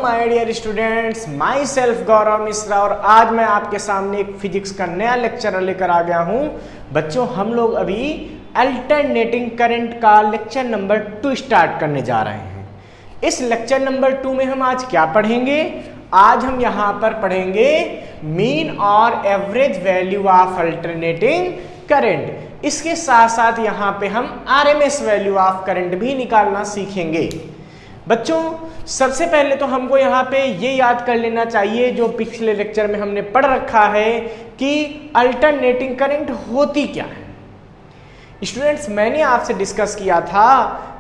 My dear students, my self Gaurav Mishra और आज मैं आपके सामने एक फिजिक्स का नया लेक्चर लेकर आ गया हूं। बच्चों, हम लोग अभी अल्टरनेटिंग करंट का लेक्चर नंबर 2 स्टार्ट करने जा रहे हैं। इस लेक्चर नंबर 2 में हम आज क्या पढ़ेंगे? आज हम यहाँ पर पढ़ेंगे मीन और average value of alternating current. इसके साथ साथ यहाँ पे हम आरएमएस वैल्यू ऑफ करंट भी निकालना सीखेंगे। बच्चों, सबसे पहले तो हमको यहाँ पे ये याद कर लेना चाहिए जो पिछले लेक्चर में हमने पढ़ रखा है कि अल्टरनेटिंग करंट होती क्या है। स्टूडेंट्स, मैंने आपसे डिस्कस किया था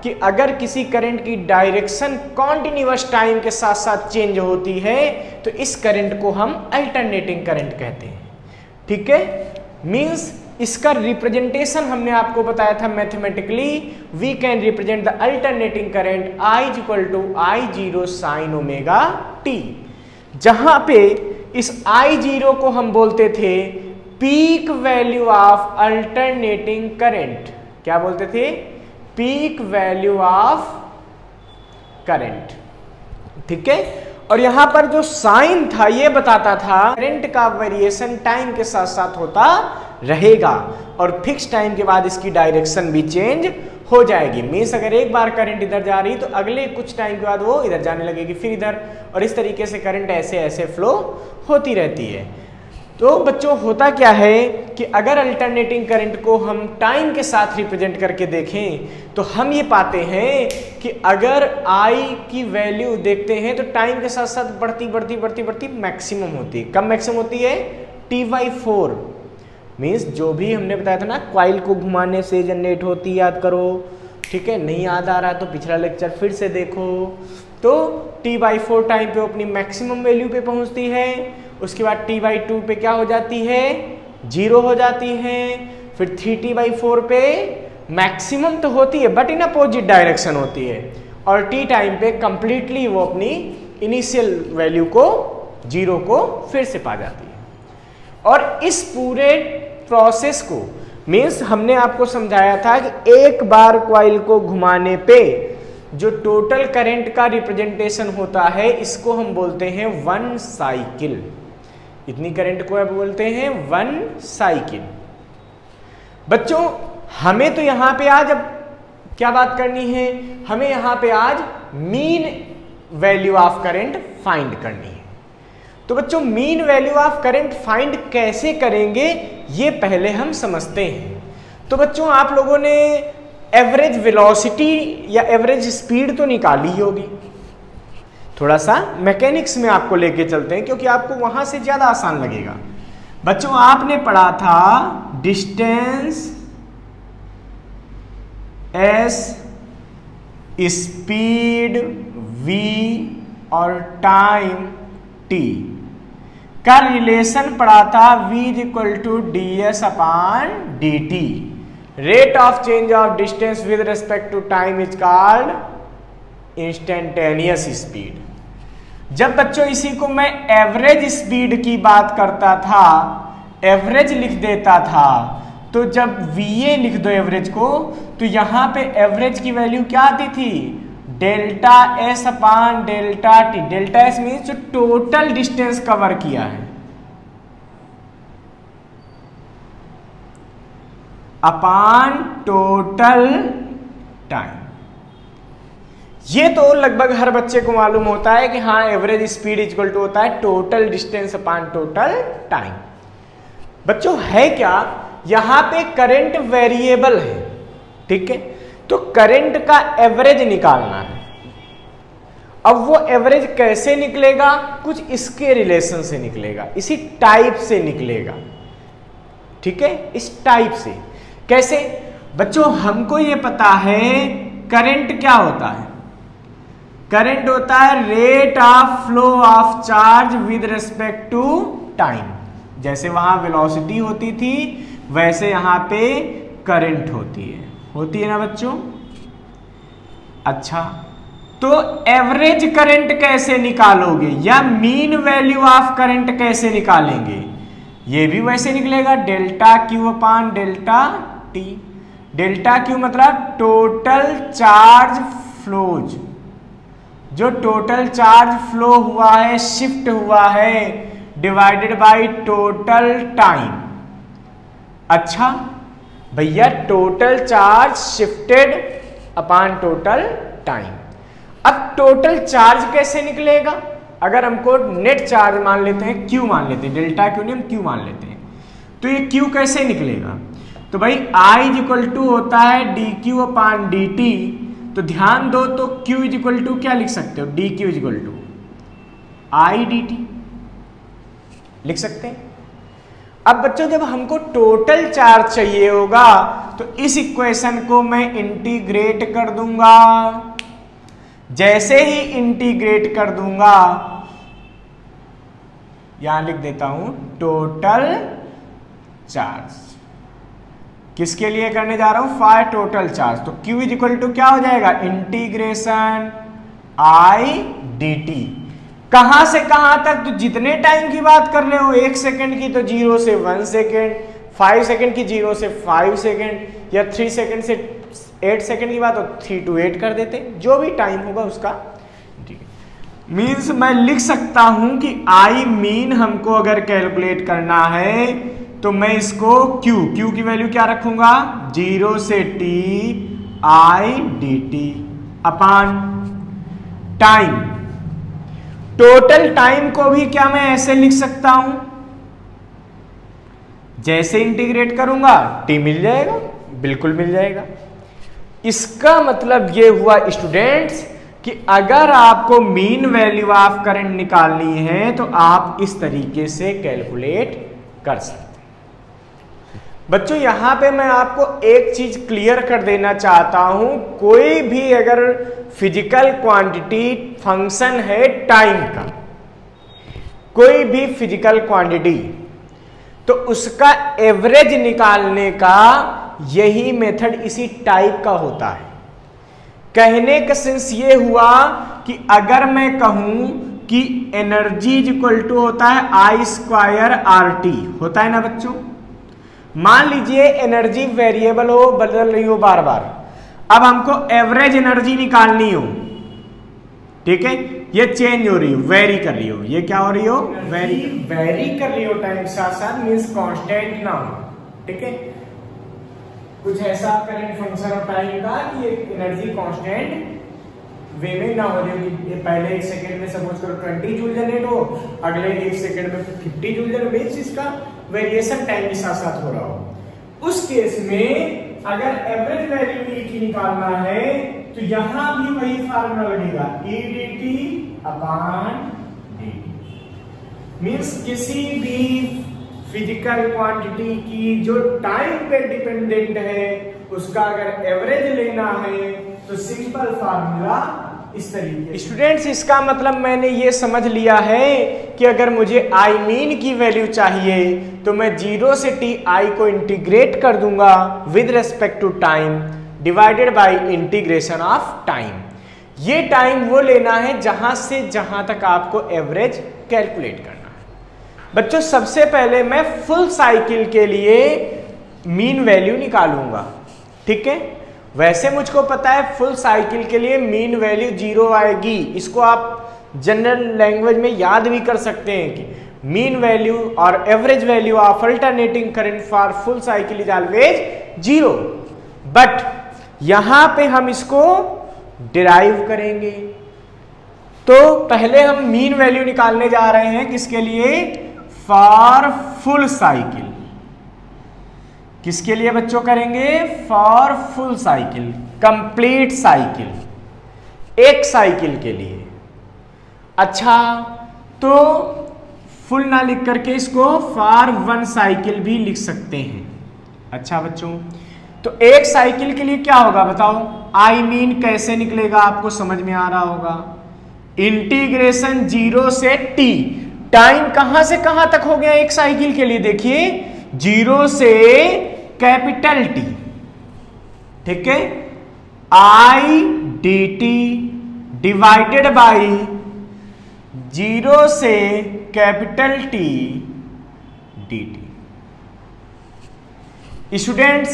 कि अगर किसी करंट की डायरेक्शन कॉन्टिन्यूअस टाइम के साथ साथ चेंज होती है तो इस करंट को हम अल्टरनेटिंग करंट कहते हैं। ठीक है, मींस इसका रिप्रेजेंटेशन हमने आपको बताया था mathematically we can represent the alternating current I = I0 sin omega t, जहां पे इस I0 को हम बोलते थे peak value of alternating current. क्या बोलते थे? Peak value of current. ठीक है, और यहां पर जो साइन था ये बताता था करंट का वेरिएशन टाइम के साथ साथ होता रहेगा और फिक्स टाइम के बाद इसकी डायरेक्शन भी चेंज हो जाएगी। मींस अगर एक बार करंट इधर जा रही तो अगले कुछ टाइम के बाद वो इधर जाने लगेगी, फिर इधर, और इस तरीके से करंट ऐसे ऐसे फ्लो होती रहती है। तो बच्चों, होता क्या है कि अगर अल्टरनेटिंग करंट को हम टाइम के साथ रिप्रेजेंट करके देखें तो हम ये पाते हैं कि अगर I की वैल्यू देखते हैं तो टाइम के साथ साथ बढ़ती बढ़ती बढ़ती बढ़ती मैक्सिमम होती है। कब मैक्सिमम होती है? T/4। मीन्स जो भी हमने बताया था ना, कॉइल को घुमाने से जनरेट होती, याद करो। ठीक है, नहीं याद आ रहा तो पिछला लेक्चर फिर से देखो। तो T/4 टाइम पे अपनी मैक्सिमम वैल्यू पे पहुंचती है, उसके बाद T/2 पे क्या हो जाती है? 0 हो जाती है, फिर 3T/4 पे मैक्सिमम तो होती है बट इन अपोजिट डायरेक्शन होती है, और T टाइम पे कंप्लीटली वो अपनी इनिशियल वैल्यू को 0 को फिर से पा जाती है। और इस पूरे प्रोसेस को मीन्स हमने आपको समझाया था कि एक बार कॉइल को घुमाने पे जो टोटल करंट का रिप्रेजेंटेशन होता है इसको हम बोलते हैं 1 साइकिल। इतनी करंट को अब बोलते हैं 1 साइकिल। बच्चों, हमें तो यहाँ पे आज अब क्या बात करनी है? हमें यहाँ पे आज mean value of current find करनी है। तो बच्चों, mean value of current find कैसे करेंगे ये पहले हम समझते हैं। तो बच्चों, आप लोगों ने एवरेज वेलोसिटी या एवरेज स्पीड तो निकाली ही होगी। थोड़ा सा मैकेनिक्स में आपको लेके चलते हैं क्योंकि आपको वहां से ज्यादा आसान लगेगा। बच्चों, आपने पढ़ा था डिस्टेंस s, स्पीड v और टाइम t का रिलेशन पढ़ा था v = ds/dt। Rate of change of distance with respect to time is called instantaneous speed. जब बच्चों इसी को मैं एवरेज स्पीड की बात करता था, एवरेज लिख देता था, तो जब VA लिख दो एवरेज को तो यहां पे एवरेज की वैल्यू क्या आती थी? ΔS/ΔT। ΔS मीन्स जो टोटल डिस्टेंस कवर किया है अपॉन टोटल टाइम। ये तो लगभग हर बच्चे को मालूम होता है कि हाँ, एवरेज स्पीड इक्वल टू होता है total distance upon total time. बच्चों, है क्या? यहां पे करंट वेरिएबल है। ठीक है, तो करंट का एवरेज निकालना है। अब वो एवरेज कैसे निकलेगा? कुछ इसके रिलेशन से निकलेगा, इसी टाइप से निकलेगा। ठीक है, इस टाइप से। कैसे? बच्चों, हमको ये पता है करंट क्या होता है। करंट होता है rate of flow of charge with respect to time. जैसे वहां वेलोसिटी होती थी वैसे यहां पे करंट होती है ना बच्चों? अच्छा, तो एवरेज करंट कैसे निकालोगे या मीन वैल्यू ऑफ करंट कैसे निकालेंगे? ये भी वैसे निकलेगा ΔQ/ΔT। ΔQ मतलब टोटल चार्ज फ्लोज, जो टोटल चार्ज फ्लो हुआ है, शिफ्ट हुआ है, डिवाइडेड बाय टोटल टाइम। अच्छा भैया, total charge shifted upon total time. अब टोटल चार्ज कैसे निकलेगा? अगर हमको नेट चार्ज मान लेते हैं, क्यू मान लेते हैं, डेल्टा क्यू नहीं, हम क्यू मान लेते हैं, तो ये क्यू कैसे निकलेगा? तो भाई I इज इक्वल टू होता है D Q upon D T. तो ध्यान दो, तो Q इज इक्वल टू क्या लिख सकते हो? D q is equal to I d t लिख सकते हैं। अब बच्चों जब हमको टोटल चार्ज चाहिए होगा तो इस इक्वेशन को मैं इंटीग्रेट कर दूंगा। जैसे ही इंटीग्रेट कर दूंगा, यहां लिख देता हूं टोटल चार्ज। किसके लिए करने जा रहा हूं? For total charge. तो Q इज इक्वल टू क्या हो जाएगा? इंटीग्रेशन आई डी टी। कहां से कहां तक? तो जितने टाइम की बात कर रहे हो, 1 सेकेंड की तो 0 से 1 सेकेंड, 5 सेकेंड की 0 से 5 सेकेंड, या 3 सेकेंड से 8 सेकेंड की बात हो 3 to 8 कर देते, जो भी टाइम होगा उसका। ठीक है, मीन्स मैं लिख सकता हूं कि आई मीन हमको अगर कैलकुलेट करना है तो मैं इसको Q की वैल्यू क्या रखूंगा? 0 से T आई d T upon time. Total time को भी क्या मैं ऐसे लिख सकता हूं? जैसे इंटीग्रेट करूंगा T मिल जाएगा, बिल्कुल मिल जाएगा। इसका मतलब ये हुआ स्टूडेंट्स कि अगर आपको मीन वैल्यू ऑफ करंट निकालनी है तो आप इस तरीके से कैलकुलेट कर सकते हैं। बच्चों यहां पे मैं आपको एक चीज क्लियर कर देना चाहता हूं, कोई भी अगर फिजिकल क्वांटिटी फंक्शन है टाइम का, कोई भी फिजिकल क्वांटिटी, तो उसका एवरेज निकालने का यही मेथड इसी टाइप का होता है। कहने का सेंस ये हुआ कि अगर मैं कहूं कि एनर्जी इज इक्वल टू होता है आई स्क्वायर आर टी, होता है ना बच्चों। मान लीजिए एनर्जी वेरिएबल हो, बदल रही हो बार बार, अब हमको एवरेज एनर्जी निकालनी हो, ठीक है, ये चेंज हो रही हो, वेरी कर रही हो, ये क्या हो रही हो? वेरी कर रही हो टाइम साथ साथ, मीन्स कांस्टेंट ना हो, ठीक है। कुछ ऐसा करंट फंक्शन ऑफ टाइम का कि एनर्जी कांस्टेंट वे में ना हो रही हो, ये पहले 1 सेकेंड में सपोज करो 20 जूल जनरेट हो, अगले 1 सेकेंड में 50 जूल जनरेट, मीन्स इसका वेरिएशन टाइम के साथ साथ हो रहा हो। उस केस में अगर एवरेज वैल्यू E की निकालना है तो यहां भी वही फार्मूला लगेगा, E D T upon D T. Means किसी भी फिजिकल क्वांटिटी की जो टाइम पे डिपेंडेंट है उसका अगर एवरेज लेना है तो सिंपल फार्मूला इस तरीके। स्टूडेंट्स इसका मतलब मैंने ये समझ लिया है कि अगर मुझे आई मीन की वैल्यू चाहिए तो मैं 0 से T आई को इंटीग्रेट कर दूंगा with respect to time divided by integration of time. ये टाइम वो लेना है जहां से जहां तक आपको एवरेज कैलकुलेट करना है। बच्चों सबसे पहले मैं फुल साइकिल के लिए मीन वैल्यू निकालूंगा, ठीक है। वैसे मुझको पता है फुल साइकिल के लिए मीन वैल्यू 0 आएगी, इसको आप जनरल लैंग्वेज में याद भी कर सकते हैं कि मीन वैल्यू और average value of alternating current for full cycle is always 0। But यहां पे हम इसको डिराइव करेंगे, तो पहले हम मीन वैल्यू निकालने जा रहे हैं किसके लिए? For full cycle. किसके लिए बच्चों करेंगे? For full cycle, complete cycle, एक साइकिल के लिए। अच्छा, तो फुल ना लिख करके इसको फॉर 1 साइकिल भी लिख सकते हैं। अच्छा बच्चों, तो एक साइकिल के लिए क्या होगा बताओ? आई मीन कैसे निकलेगा आपको समझ में आ रहा होगा। इंटीग्रेशन 0 से T, टाइम कहां से कहां तक हो गया एक साइकिल के लिए? देखिए 0 से कैपिटल T, ठीक है, I d t divided by 0 से capital T d t. Students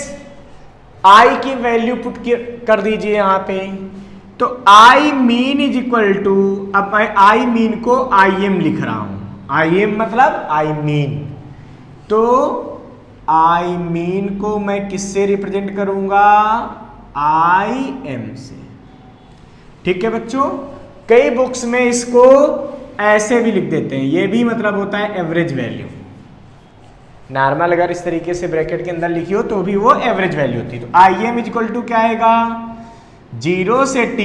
I की वैल्यू पुट कर दीजिए यहां पे, तो I mean is equal to, अब मैं आई मीन को आई एम लिख रहा हूं, आई एम मतलब आई मीन, तो आई मीन को मैं किससे रिप्रेजेंट करूंगा, आई एम से। ठीक है बच्चों, कई बुक्स में इसको ऐसे भी लिख देते हैं, ये भी मतलब होता है एवरेज वैल्यू। नॉर्मल अगर इस तरीके से ब्रैकेट के अंदर लिखी हो तो भी वो एवरेज वैल्यू होती है। तो आई एम इक्वल टू क्या आएगा, 0 से t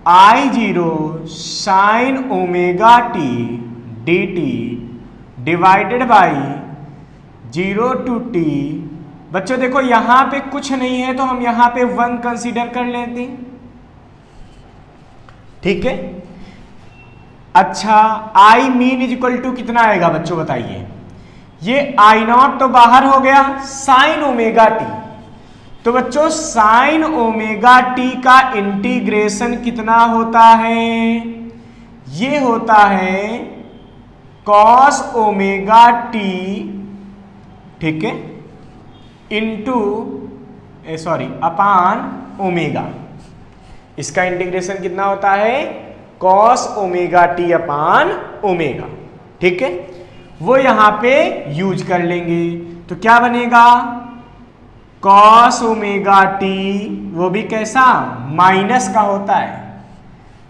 I0 sine omega t dt divided by 0 to t। बच्चों देखो यहां पे कुछ नहीं है तो हम यहां पे 1 कंसीडर कर लेते हैं। ठीक है, अच्छा I mean is equal to कितना आएगा बच्चों बताइए, ये आई नॉट तो बाहर हो गया, साइन ओमेगा टी, तो बच्चों साइन ओमेगा टी का इंटीग्रेशन कितना होता है, ये होता है कॉस ओमेगा टी, ठीक है, इंटू सॉरी अपान ओमेगा। इसका इंटीग्रेशन कितना होता है, cos omega t upon omega. ठीक है, वो यहां पे यूज कर लेंगे तो क्या बनेगा, कॉस ओमेगा टी, वो भी कैसा, माइनस का होता है,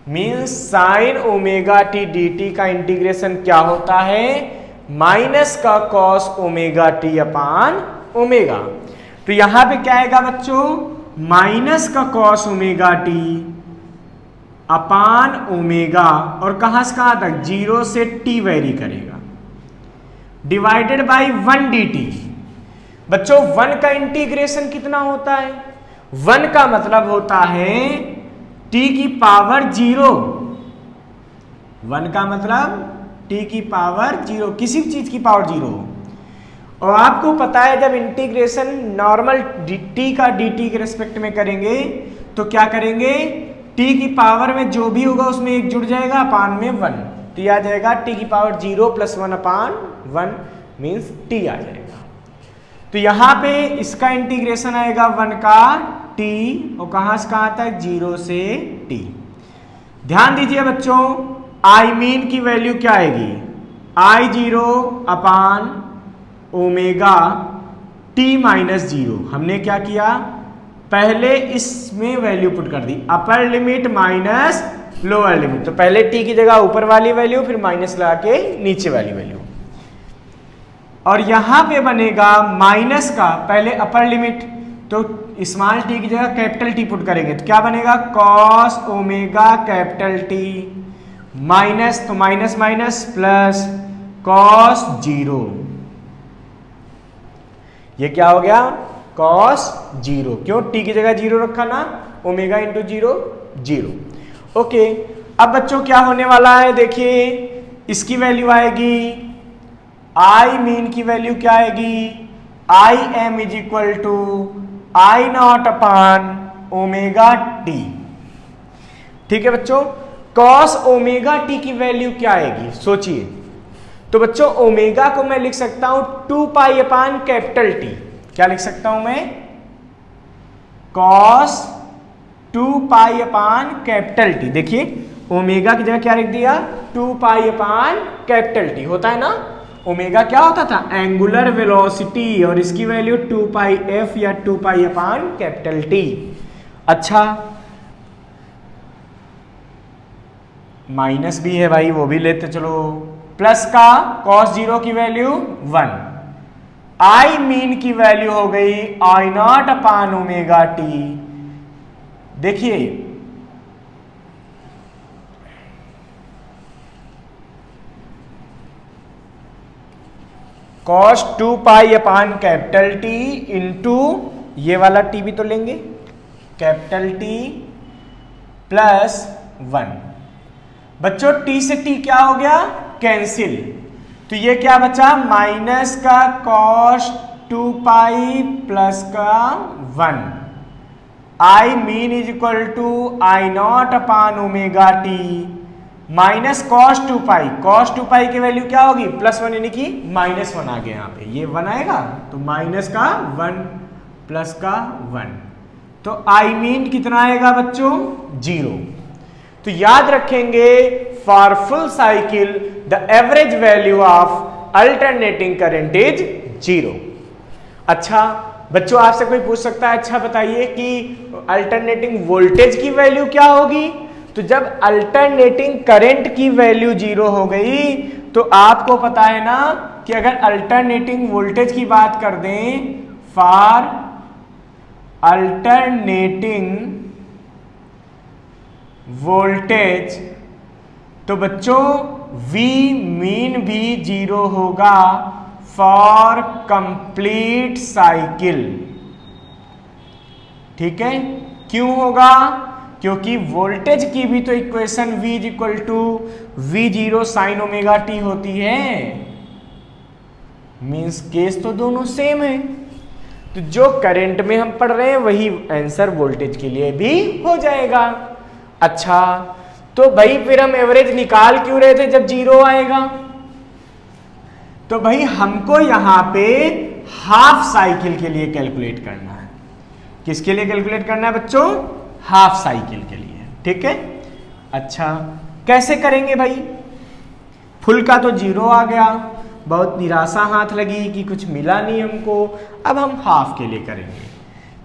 means sign omega t d T का इंटीग्रेशन क्या होता है, माइनस का cos omega t upon omega. तो यहां पे क्या आएगा बच्चों, माइनस का cos omega t upon omega, और कहां से कहां तक, 0 से t वेरी करेगा, डिवाइडेड बाई 1 dt। बच्चों 1 का इंटीग्रेशन कितना होता है, 1 का मतलब होता है t की पावर 0, 1 का मतलब t की पावर 0, किसी चीज की पावर 0। और आपको पता है जब इंटीग्रेशन नॉर्मल t का dt के रेस्पेक्ट में करेंगे तो क्या करेंगे, t की पावर में जो भी होगा उसमें 1 जुड़ जाएगा, अपान में 1, तो यह आ जाएगा t की पावर 0 + 1 अपान 1 मीन्स t आ जाएगा। तो यहां पे इसका इंटीग्रेशन आएगा 1 का t, और कहां से कहां तक, 0 से t। ध्यान दीजिए बच्चों, आई मीन की वैल्यू क्या आएगी, I0 अपान ओमेगा t - 0। हमने क्या किया, पहले इसमें वैल्यू पुट कर दी, upper limit minus lower limit, तो पहले t की जगह ऊपर वाली वैल्यू, फिर माइनस लगा के नीचे वाली वैल्यू, और यहां पे बनेगा माइनस का पहले अपर लिमिट, तो स्मॉल t की जगह कैपिटल T पुट करेंगे तो क्या बनेगा, cos omega capital T minus, तो माइनस माइनस प्लस कॉस 0, ये क्या हो गया, कॉस 0, क्यों t की जगह 0 रखा ना, ओमेगा इंटू 0 0। ओके, अब बच्चों क्या होने वाला है, देखिए इसकी वैल्यू आएगी, आई मीन की वैल्यू क्या आएगी, I M is equal to I naught upon omega t. ठीक है बच्चों, कॉस ओमेगा टी की वैल्यू क्या आएगी सोचिए, तो बच्चों ओमेगा को मैं लिख सकता हूं 2 पाई अपान कैपिटल टी, क्या लिख सकता हूं मैं, कॉस 2 पाई अपान कैपिटल टी। देखिए ओमेगा की जगह क्या लिख दिया, 2 पाई अपान कैपिटल टी, होता है ना, ओमेगा क्या होता था, एंगुलर वेलोसिटी, और इसकी वैल्यू 2 पाई एफ या 2 पाई अपान कैपिटल टी। अच्छा माइनस भी है भाई, वो भी लेते चलो, प्लस का कॉस 0 की वैल्यू 1, आई मीन की वैल्यू हो गई आई नॉट अपान ओमेगा टी। देखिए कॉस 2 पाई अपान कैपिटल टी इंटू ये वाला टी भी तो लेंगे, कैपिटल टी प्लस 1। बच्चों t से t क्या हो गया, कैंसिल, तो ये क्या बचा, माइनस का कॉस 2 पाई प्लस का 1, I mean is equal to I naught upon omega t minus cos 2 pi, cos 2 pi की वैल्यू क्या होगी, +1, यानी कि -1 आ गया, यहाँ पे ये 1 आएगा, तो माइनस का 1 प्लस का 1, तो आई मीन कितना आएगा बच्चों? 0। तो याद रखेंगे for full cycle the average value of alternating current is 0। अच्छा बच्चों आपसे कोई पूछ सकता है, अच्छा बताइए कि अल्टरनेटिंग वोल्टेज की वैल्यू क्या होगी? तो जब अल्टरनेटिंग करंट की वैल्यू 0 हो गई तो आपको पता है ना कि अगर अल्टरनेटिंग वोल्टेज की बात कर दें, फॉर अल्टरनेटिंग वोल्टेज, तो बच्चों V मीन भी 0 होगा फॉर कंप्लीट साइकिल। ठीक है, क्यों होगा? क्योंकि वोल्टेज की भी तो equation V is equal to V0 sine omega t होती है, मींस केस तो दोनों सेम है। तो जो करंट में हम पढ़ रहे हैं वही आंसर वोल्टेज के लिए भी हो जाएगा। अच्छा तो भाई फिर हम एवरेज निकाल क्यों रहे थे जब 0 आएगा? तो भाई हमको यहां पे हाफ साइकिल के लिए कैलकुलेट करना है। किसके लिए कैलकुलेट करना है बच्चों? हाफ साइकिल के लिए। ठीक है, अच्छा कैसे करेंगे भाई? फुल का तो 0 आ गया, बहुत निराशा हाथ लगी कि कुछ मिला नहीं हमको। अब हम हाफ के लिए करेंगे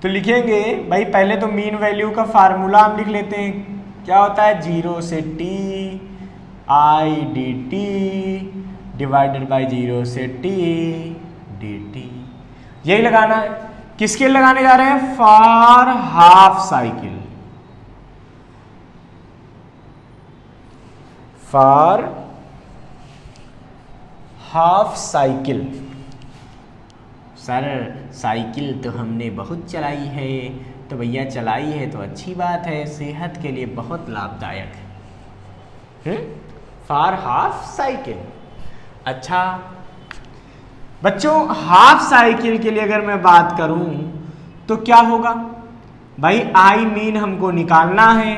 तो लिखेंगे भाई, पहले तो मीन वैल्यू का फार्मूला हम लिख लेते हैं। क्या होता है? 0 से t i dt divided by 0 से t dt। यही लगाना है। किसके लगाने जा रहे हैं? For half cycle, for half cycle. Sir cycle तो हमने बहुत चलाई है। तो भैया चलाई है तो अच्छी बात है, सेहत के लिए बहुत लाभदायक है। For half cycle. अच्छा बच्चों हाफ साइकिल के लिए अगर मैं बात करूं तो क्या होगा भाई? आई मीन हमको निकालना है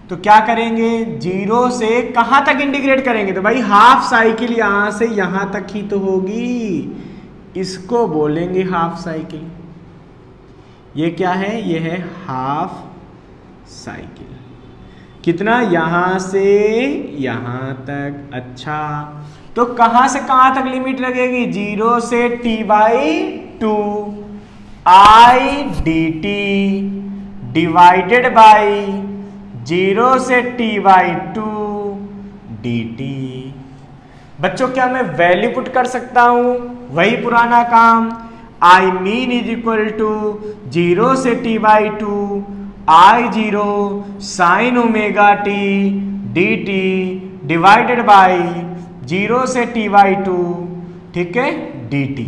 तो क्या करेंगे? 0 से कहां तक इंटीग्रेट करेंगे? तो भाई हाफ साइकिल यहां से यहां तक ही तो होगी, इसको बोलेंगे हाफ साइकिल। ये क्या है? ये है हाफ साइकिल। कितना? यहां से यहां तक। अच्छा तो कहां से कहां तक लिमिट लगेगी? 0 से t/2 i dt divided by 0 से t/2 dt। बच्चों क्या मैं वैल्यू पुट कर सकता हूं? वही पुराना काम, I mean is equal to 0 से t/2 I0 sine omega t dt divided by 0 से t/2, ठीक है, dt।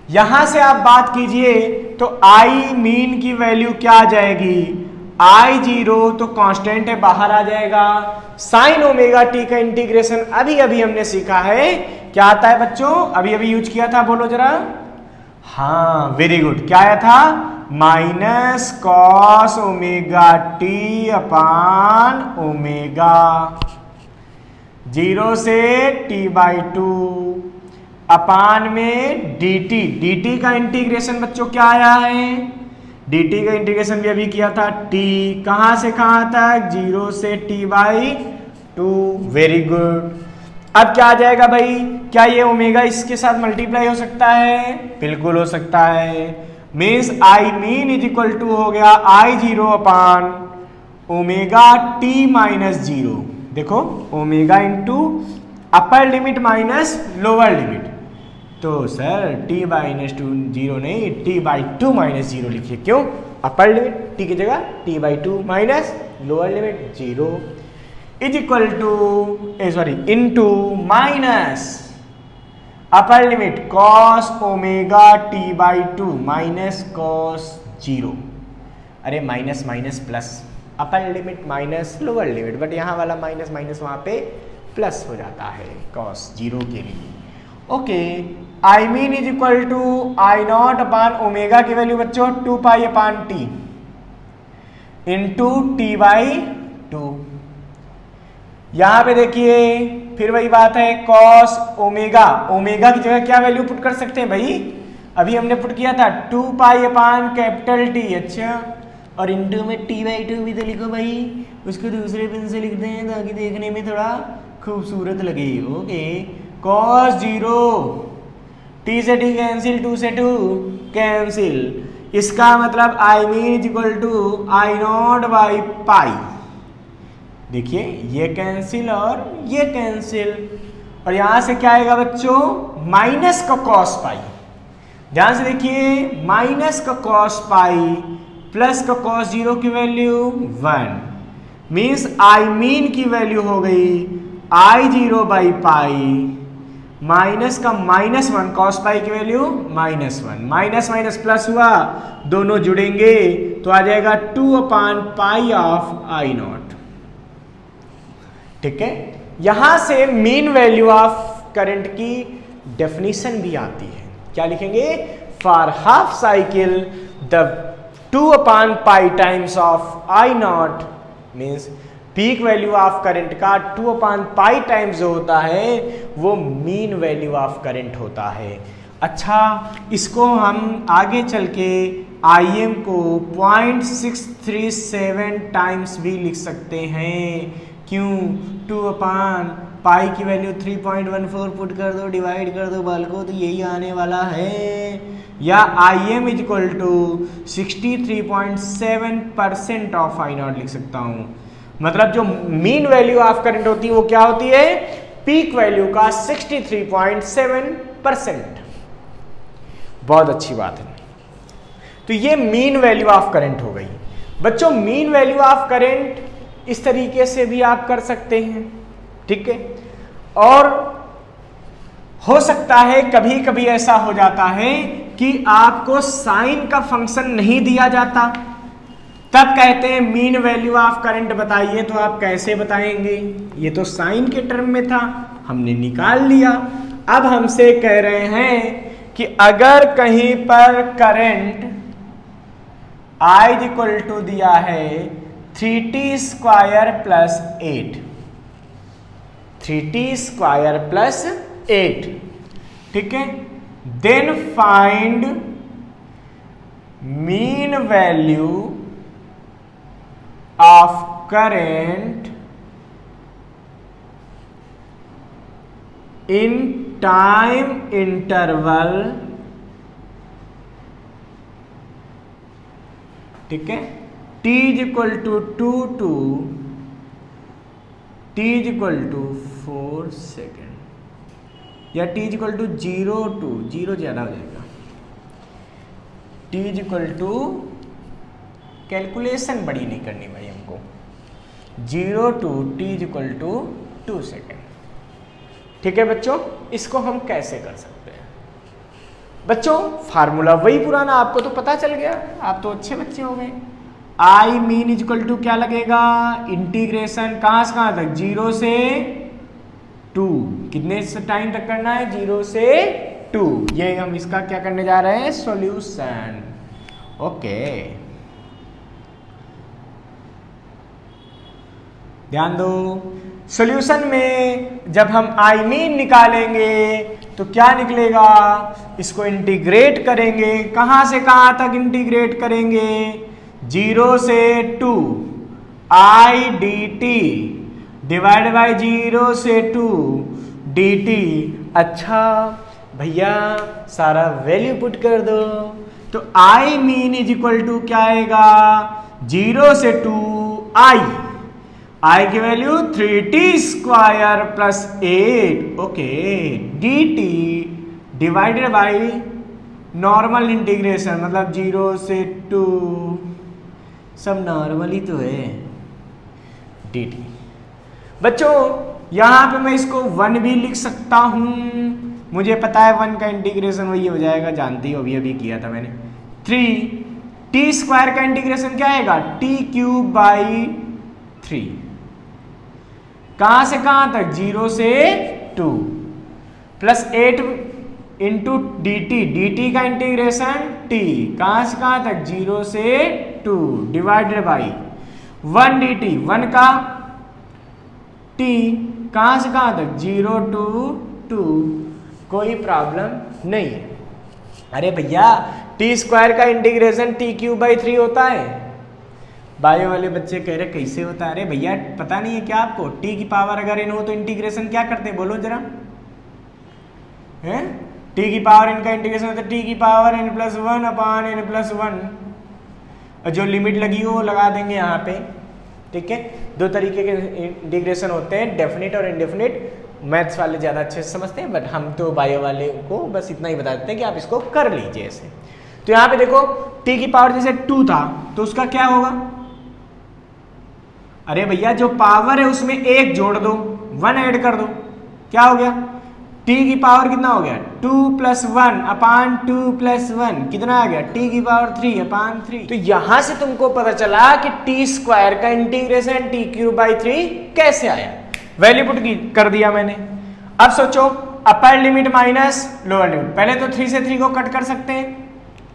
यहां से आप बात कीजिए तो आई मीन की वैल्यू क्या आ जाएगी? I0 तो कांस्टेंट है, बाहर आ जाएगा। साइन ओमेगा टी का इंटीग्रेशन अभी अभी हमने सीखा है, क्या आता है बच्चों? अभी अभी यूज किया था, बोलो जरा। हाँ वेरी गुड, क्या आया था? Minus cos omega t upon omega 0 से t/2 अपान में dt का इंटीग्रेशन बच्चों क्या आया है? dt का इंटीग्रेशन भी अभी किया था, t कहां से कहां तक? 0 से t/2। Very good. अब क्या आ जाएगा भाई? क्या ये ओमेगा इसके साथ मल्टीप्लाई हो सकता है? बिल्कुल हो सकता है। Means I mean is equal to हो गया I0 अपान ओमेगा t-0। देखो omega into upper limit minus lower limit. तो सर t/2 नहीं, t/2 - 0 लिखिए। क्यों? अपर लिमिट t की जगह t/2 minus lower limit 0 is equal to into minus upper limit cos omega t/2 minus cos 0। अरे minus minus plus, upper limit minus lower limit, but यहाँ वाला minus minus वहाँ पे plus हो जाता है कॉस 0 के लिए। Okay, I mean is equal to I0 upon omega की वैल्यू बच्चों 2 अपान टी इंटू t/2। यहां पे देखिए फिर वही बात है, कॉस ओमेगा, ओमेगा की जगह क्या वैल्यू पुट कर सकते हैं भाई? अभी हमने पुट किया था 2 पाई अपान कैपिटल टी। अच्छा, और इंटू में t/2 भी तो लिखो भाई, उसको दूसरे पेन से लिखते हैं ताकि देखने में थोड़ा खूबसूरत लगे। ओके, cos 0, t से t कैंसिल, 2 से 2 कैंसिल, इसका मतलब I mean is equal to I0/पाई। देखिए ये कैंसिल और ये कैंसिल, और यहां से क्या आएगा बच्चों, माइनस का cos पाई। ध्यान से देखिए, माइनस का cos पाई प्लस का cos 0 की वैल्यू 1, मीन्स आई मीन की वैल्यू हो गई I0/पाई माइनस का -1, cos पाई की वैल्यू -1, माइनस माइनस प्लस हुआ, दोनों जुड़ेंगे तो आ जाएगा 2/पाई ऑफ I0। ठीक है, यहां से मीन वैल्यू ऑफ करंट की डेफिनेशन भी आती है। क्या लिखेंगे, फॉर हाफ साइकिल द 2/पाई times of I0 means peak value of current का 2/पाई टाइम्स जो होता है वो मीन वैल्यू ऑफ करंट होता है। अच्छा, इसको हम आगे चल के Im को 0.637 टाइम्स भी लिख सकते हैं। क्यों, 2/पाई की वैल्यू 3.14 पुट कर दो, डिवाइड कर दो बालको, तो यही आने वाला है। या Im is equal to 63.7% of I0 लिख सकता हूं। मतलब जो मीन वैल्यू ऑफ करंट होती है वो क्या होती है, पीक वैल्यू का 63.7%। बहुत अच्छी बात है। तो ये मीन वैल्यू ऑफ करंट हो गई। बच्चों मीन वैल्यू ऑफ करंट इस तरीके से भी आप कर सकते हैं। ठीक है, और हो सकता है कभी कभी ऐसा हो जाता है कि आपको साइन का फंक्शन नहीं दिया जाता, तब कहते हैं मीन वैल्यू ऑफ करंट बताइए। तो आप कैसे बताएंगे, ये तो साइन के टर्म में था, हमने निकाल लिया। अब हमसे कह रहे हैं कि अगर कहीं पर current I is equal to दिया है 3t² प्लस 8, 3t² प्लस 8, ठीक है, then find mean value of current in time interval, ठीक है, t is equal to 2 to t is equal to 4 second, या t is equal to 0 to 0 ज्यादा हो जाएगा, t is equal to, calculation बड़ी नहीं करनी भाई हमको, 0 to t is equal to 2 second. ठीक है बच्चों, इसको हम कैसे कर सकते हैं? बच्चों फार्मूला वही पुराना, आपको तो पता चल गया, आप तो अच्छे बच्चे हो गए। I mean is equal to क्या लगेगा, इंटीग्रेशन कहां से कहां तक, 0 से 2, कितने टाइम तक करना है, 0 से 2। ये हम इसका क्या करने जा रहे हैं, सॉल्यूशन। ओके, ध्यान दो, सॉल्यूशन में जब हम आई मीन निकालेंगे तो क्या निकलेगा, इसको इंटीग्रेट करेंगे, कहां से कहां तक इंटीग्रेट करेंगे, 0 से 2 आई डी टी डिवाइड बाई 0 से 2 डी टी। अच्छा भैया सारा वैल्यू पुट कर दो, तो I mean is equal to क्या आएगा, 0 से 2 आई की value 3t² plus 8, okay, dt divided by normal integration, मतलब 0 से 2, सब नॉर्मल ही तो है, dt। बच्चों यहां पे मैं इसको 1 भी लिख सकता हूं, मुझे पता है 1 का इंटीग्रेशन वही हो जाएगा, जानती हो, अभी किया था मैंने। 3t² का इंटीग्रेशन क्या आएगा, t³ / 3, कहां से कहां तक, 0 से 2 प्लस 8 इंटू dt का इंटीग्रेशन t, कहां से कहां तक, 0 से 2 डिवाइडेड बाई 1 dt, 1 का t कहां से कहां तक, 0 to 2, कोई प्रॉब्लम नहीं है। अरे भैया टी स्क्वायर का इंटीग्रेशन टी क्यूब बाई 3 होता है। बायो वाले बच्चे कह रहे कैसे होता है? अरे भैया पता नहीं है क्या आपको? टी की पावर अगर n हो तो इंटीग्रेशन क्या करते हैं बोलो जरा? है टी की पावर n का इंटीग्रेशन होता है टी की पावर n प्लस 1 अपान n प्लस 1, और जो लिमिट लगी हो वो लगा देंगे यहाँ पे। ठीक है, दो तरीके के इंटीग्रेशन होते हैं, डेफिनिट और इनडेफिनिट। मैथ्स वाले ज़्यादा अच्छे से समझते हैं, बट हम तो बायो वाले को बस इतना ही बता देते हैं कि आप इसको कर लीजिए ऐसे। तो यहाँ पे देखो t की पावर जैसे 2 था तो उसका क्या होगा? अरे भैया जो पावर है उसमें 1 जोड़ दो, 1 ऐड कर दो, क्या हो गया? t की पावर कितना हो गया? 2 प्लस 1 अपान 2 प्लस 1 कितना आ गया? t की पावर 3 अपान 3। तो यहां से तुमको पता चला कि टी स्क्वायर का इंटीग्रेशन टी क्यूब बाई 3 कैसे आया। वैल्यू पुट कर दिया मैंने। अब सोचो अपर लिमिट माइनस लोअर लिमिट, पहले तो 3 से 3 को कट कर सकते हैं,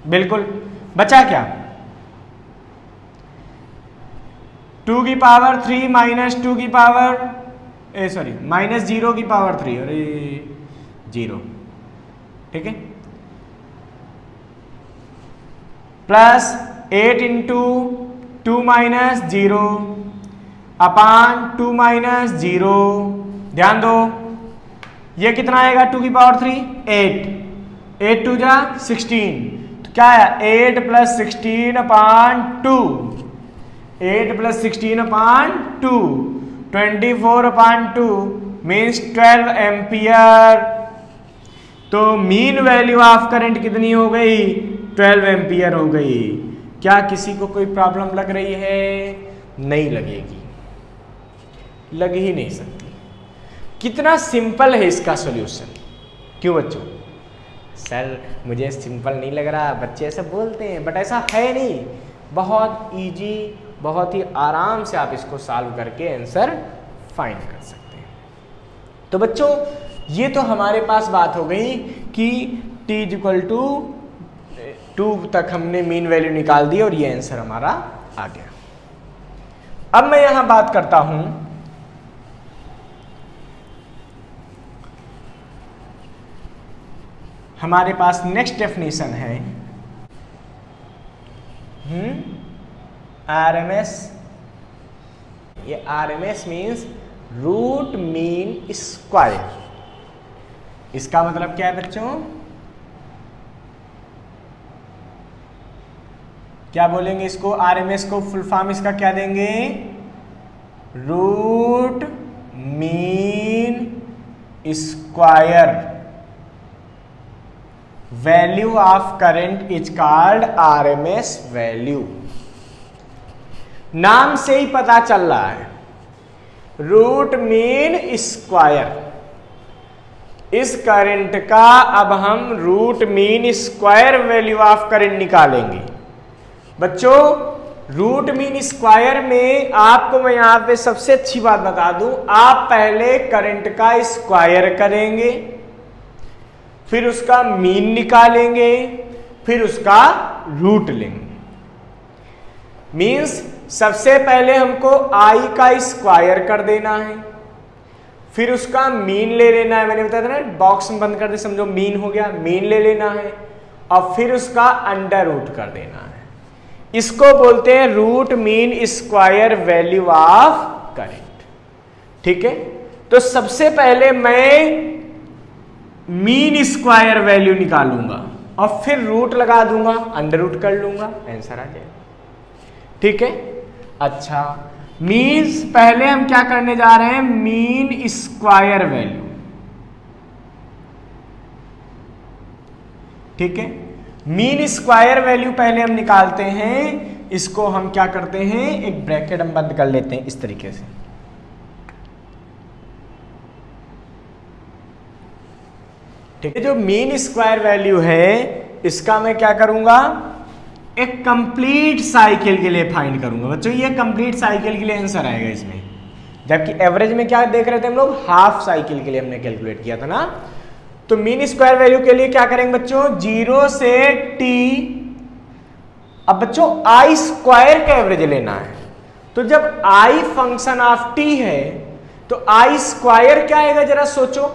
बिल्कुल। बचा क्या? 2 की पावर 3 माइनस 2 की पावर माइनस 0 की पावर 3, अरे 0। ठीक है, plus 8 into 2 minus 0 upon 2 minus 0। ध्यान दो ये कितना आएगा? 2 की पावर 3 8, 8 2 जा 16, तो क्या आया? 8 प्लस 16 अपान 2, 8 प्लस 16 अपान 2, 24 अपान 2 मीन्स 12 एम्पियर। तो मीन वैल्यू ऑफ करंट कितनी हो गई? 12 एम्पियर हो गई। क्या किसी को कोई प्रॉब्लम लग रही है? नहीं लगेगी, लग ही नहीं सकती। कितना सिंपल है इसका सॉल्यूशन। क्यों बच्चों? सर मुझे सिंपल नहीं लग रहा, बच्चे ऐसा बोलते हैं, बट ऐसा है नहीं। बहुत इजी, बहुत ही आराम से आप इसको सॉल्व करके आंसर फाइंड कर सकते हैं। तो बच्चों ये तो हमारे पास बात हो गई कि t इक्वल टू 2 तक हमने मीन वैल्यू निकाल दी और ये आंसर हमारा आ गया। अब मैं यहां बात करता हूं हमारे पास नेक्स्ट डेफिनेशन है RMS। ये RMS means root mean square. इसका मतलब क्या है बच्चों? क्या बोलेंगे इसको? RMS को फुल फॉर्म इसका क्या देंगे? Root mean square. Value of current is called RMS value. नाम से ही पता चल रहा है, रूट मीन स्क्वायर। इस करंट का अब हम root mean square value of current निकालेंगे। बच्चों रूट मीन स्क्वायर में आपको मैं यहां पे सबसे अच्छी बात बता दूं, आप पहले करंट का स्क्वायर करेंगे, फिर उसका मीन निकालेंगे, फिर उसका रूट लेंगे। मीन्स सबसे पहले हमको I का स्क्वायर कर देना है, फिर उसका मीन ले लेना है। मैंने बताया था ना, बॉक्स में बंद कर दे, समझो मीन हो गया, मीन ले लेना है और फिर उसका अंडर रूट कर देना है। इसको बोलते हैं root mean square value of current. ठीक है, तो सबसे पहले मैं मीन स्क्वायर वैल्यू निकालूंगा और फिर रूट लगा दूंगा, अंडर रूट कर लूंगा, आंसर आ जाएगा। ठीक है, अच्छा मीन्स पहले हम क्या करने जा रहे हैं? Mean square value. ठीक है, मीन स्क्वायर वैल्यू पहले हम निकालते हैं। इसको हम क्या करते हैं? एक ब्रैकेट हम बंद कर लेते हैं इस तरीके से। ठीक है, जो मीन स्क्वायर वैल्यू है इसका मैं क्या करूंगा? एक कंप्लीट साइकिल के लिए फाइंड करूंगा। बच्चों ये कंप्लीट साइकिल के लिए आंसर आएगा इसमें, जबकि एवरेज में क्या देख रहे थे हम लोग? हाफ साइकिल के लिए हमने कैलकुलेट किया था ना। तो मीन स्क्वायर वैल्यू के लिए क्या करेंगे बच्चों? 0 से t। अब बच्चों I स्क्वायर का एवरेज लेना है, तो जब I फंक्शन ऑफ t है तो I स्क्वायर क्या आएगा जरा सोचो।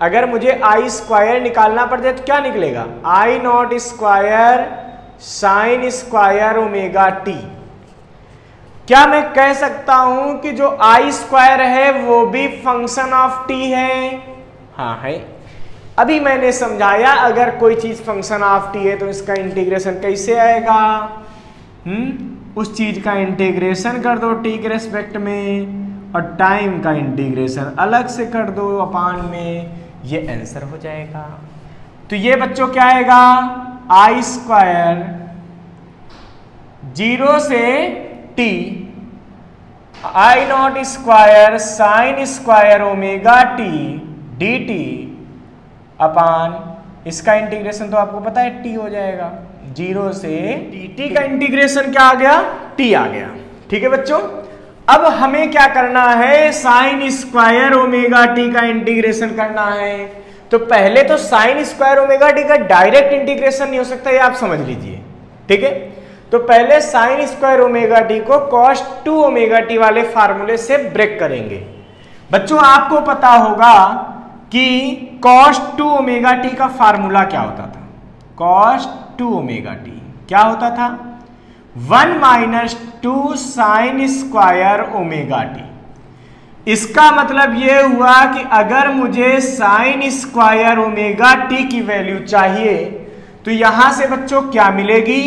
अगर मुझे आई स्क्वायर निकालना पड़ता है तो क्या निकलेगा, I naught square sine square omega t. क्या मैं कह सकता हूं कि जो आई स्क्वायर है वो भी फंक्शन ऑफ टी है? हाँ है। अभी मैंने समझाया अगर कोई चीज फंक्शन ऑफ टी है तो इसका इंटीग्रेशन कैसे आएगा, उस चीज का इंटीग्रेशन कर दो टी के रेस्पेक्ट में और टाइम का इंटीग्रेशन अलग से कर दो अपान में, ये आंसर हो जाएगा। तो ये बच्चों क्या आएगा, आई स्क्वायर 0 से t I naught square sine square omega t d t upon, इसका इंटीग्रेशन तो आपको पता है टी हो जाएगा, 0 से टी का इंटीग्रेशन क्या आ गया, टी आ गया। ठीक है बच्चों, अब हमें क्या करना है, साइन स्क्वायर ओमेगा टी का इंटीग्रेशन करना है। तो पहले तो साइन स्क्वायर ओमेगा टी का डायरेक्ट इंटीग्रेशन नहीं हो सकता, ये आप समझ लीजिए। ठीक है, तो पहले साइन स्क्वायर ओमेगा टी को कॉस 2 ओमेगा टी वाले फार्मूले से ब्रेक करेंगे। बच्चों आपको पता होगा कि कॉस 2 ओमेगा टी का फार्मूला क्या होता था, कॉस 2 ओमेगा टी क्या होता था, 1 minus 2 sign square omega T. इसका मतलब ये हुआ कि अगर मुझे साइन स्क्वायर ओमेगा टी की वैल्यू चाहिए तो यहां से बच्चों क्या मिलेगी,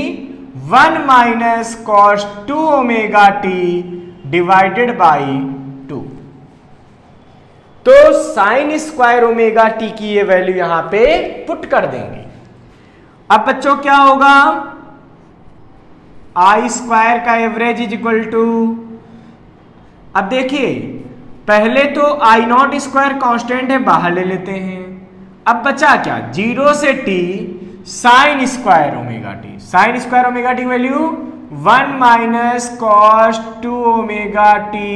1 minus cos 2 omega T divided by 2। तो साइन स्क्वायर ओमेगा टी की ये वैल्यू यहां पे पुट कर देंगे। अब बच्चों क्या होगा, आई स्क्वायर का एवरेज इज इक्वल टू, अब देखिए पहले तो आई नॉट स्क्वायर कांस्टेंट है, बाहर ले लेते हैं। अब बचा क्या, 0 से T sign square omega T, sign square omega T value 1 minus cos 2 omega t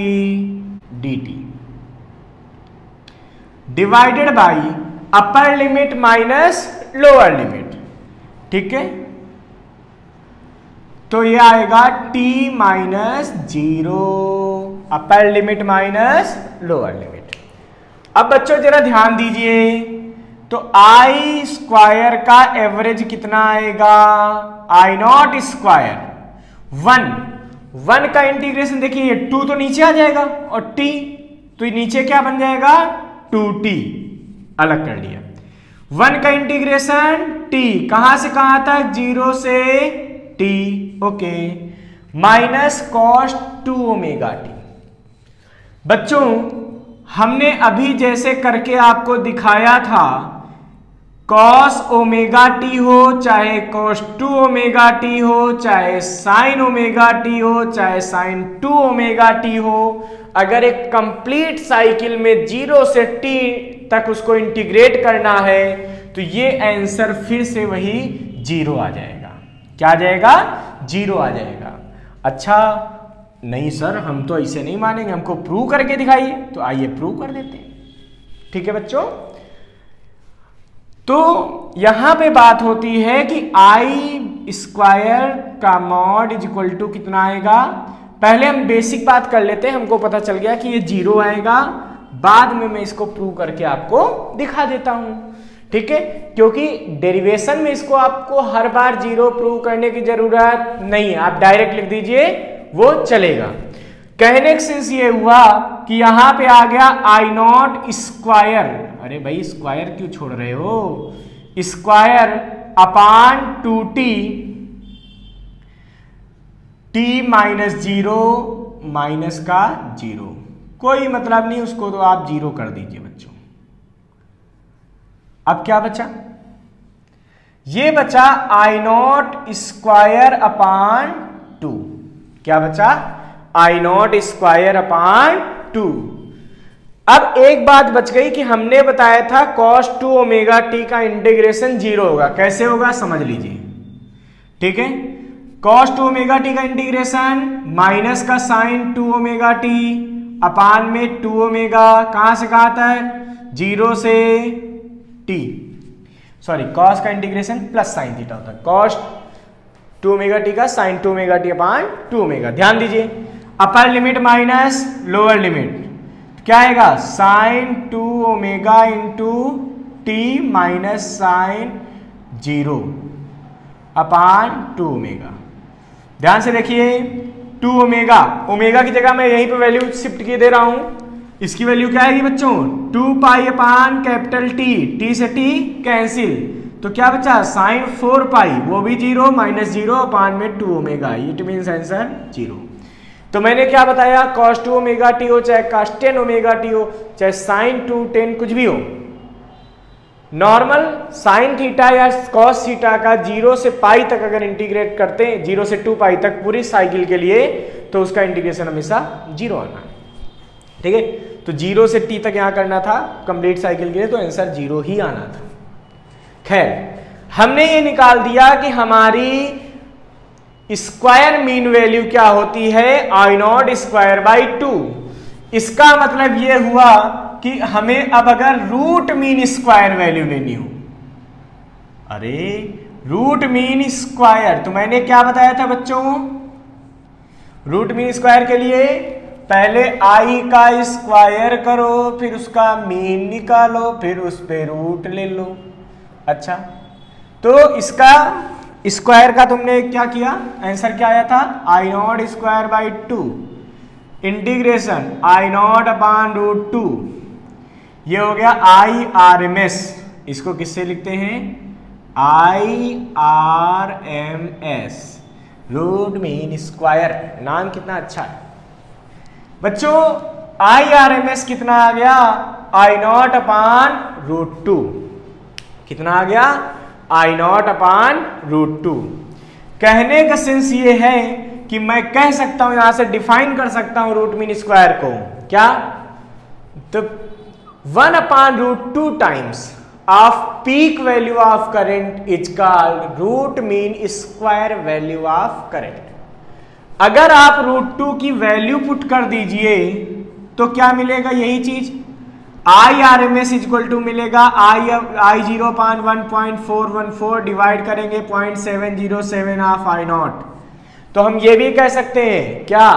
d t divided by upper limit minus lower limit. ठीक है, तो ये आएगा t माइनस 0, अपर लिमिट माइनस लोअर लिमिट। अब बच्चों जरा ध्यान दीजिए, तो आई स्क्वायर का एवरेज कितना आएगा, आई नॉट स्क्वायर 1 का इंटीग्रेशन देखिए, ये 2 तो नीचे आ जाएगा और t तो नीचे क्या बन जाएगा, 2t अलग कर लिया। 1 का इंटीग्रेशन t कहां से कहां तक, 0 से t, okay, minus cos 2 omega T. बच्चों हमने अभी जैसे करके आपको दिखाया था, कॉस ओमेगा टी हो चाहे कॉस 2 ओमेगा टी हो चाहे साइन ओमेगा टी हो चाहे साइन 2 ओमेगा टी हो, अगर एक कंप्लीट साइकिल में 0 से t तक उसको इंटीग्रेट करना है तो ये आंसर फिर से वही 0 आ जाएगा। क्या आ जाएगा, 0 आ जाएगा। अच्छा नहीं सर हम तो ऐसे नहीं मानेंगे, हमको प्रूव करके दिखाइए, तो आइए प्रूव कर देते हैं। ठीक है बच्चों, तो यहां पे बात होती है कि आई स्क्वायर का मॉड इज इक्वल टू कितना आएगा। पहले हम बेसिक बात कर लेते हैं, हमको पता चल गया कि ये 0 आएगा, बाद में मैं इसको प्रूव करके आपको दिखा देता हूं। ठीक है, क्योंकि डेरिवेशन में इसको आपको हर बार 0 प्रूव करने की जरूरत नहीं है, आप डायरेक्ट लिख दीजिए वो चलेगा। कहने का सेंस ये हुआ कि यहां पे आ गया आई नॉट स्क्वायर, अरे भाई स्क्वायर क्यों छोड़ रहे हो, square upon 2t t minus 0 minus का 0, कोई मतलब नहीं, उसको तो आप 0 कर दीजिए बच्चों। अब क्या बचा, ये बचा आई नॉट स्क्वायर अपान 2, क्या बचा, आई नॉट स्क्वायर अपान 2। अब एक बात बच गई कि हमने बताया था cos 2 ओमेगा टी का इंटीग्रेशन 0 होगा, कैसे होगा समझ लीजिए। ठीक है, cos 2 ओमेगा टी का इंटीग्रेशन माइनस का साइन 2 ओमेगा टी अपान में 2 ओमेगा, कहां से कहां तक, 0 से t, सॉरी cos का इंटीग्रेशन प्लस साइन थीटा होता है, cos 2 ओमेगा टी का sine 2 omega t upon 2 omega. ध्यान दीजिए, upper limit minus lower limit क्या आएगा, sine 2 omega into t minus sine 0 upon 2 omega. ध्यान से देखिए 2 ओमेगा, ओमेगा की जगह मैं यहीं पे वैल्यू शिफ्ट किए दे रहा हूं। इसकी वैल्यू क्या आएगी बच्चों? 2 पाई अपान कैपिटल टी, टी से टी कैंसिल, तो क्या बचा? साइन 4 पाई, वो भी 0 माइनस 0 अपान में 2 ओमेगा। It means answer 0। तो मैंने क्या बताया? cos 2 ओमेगा टी हो, चाहे cos 10 ओमेगा टी हो, चाहे साइन 2 10 कुछ भी हो, नॉर्मल साइन थीटा या कॉस थीटा का 0 से पाई तक अगर इंटीग्रेट करते हैं, 0 से 2 पाई तक पूरी साइकिल के लिए, तो उसका इंटीग्रेशन हमेशा 0 आना है। ठीक है, तो 0 से t तक यहां करना था कंप्लीट साइकिल के लिए, तो आंसर 0 ही आना था। खैर, हमने ये निकाल दिया कि हमारी स्क्वायर मीन वैल्यू क्या होती है? आई नॉट स्क्वायर बाई 2। इसका मतलब ये हुआ कि हमें अब अगर रूट मीन स्क्वायर वैल्यू लेनी हो, अरे रूट मीन स्क्वायर, तो मैंने क्या बताया था बच्चों? रूट मीन स्क्वायर के लिए पहले आई का स्क्वायर करो, फिर उसका मीन निकालो, फिर उस पे रूट ले लो। अच्छा, तो इसका स्क्वायर का तुमने क्या किया? आंसर क्या आया था? I naught square by 2 integration I naught upon root 2। ये हो गया आई आर एम एस। इसको किससे लिखते हैं? I R M S, root mean square. नाम कितना अच्छा है बच्चों। आई आर एम एस कितना आ गया? आई नॉट अपान रूट 2। कितना आ गया? आई नॉट अपान रूट 2। कहने का सेंस ये है कि मैं कह सकता हूं, यहां से डिफाइन कर सकता हूं रूट मीन स्क्वायर को। क्या? तो 1 अपान root 2 times of peak value of current is called root mean square value of current. अगर आप रूट 2 की वैल्यू पुट कर दीजिए तो क्या मिलेगा? यही चीज I R M S equal to मिलेगा आई 0 अपान 1.414 डिवाइड करेंगे 0.707 ऑफ आई नॉट। तो हम ये भी कह सकते हैं क्या?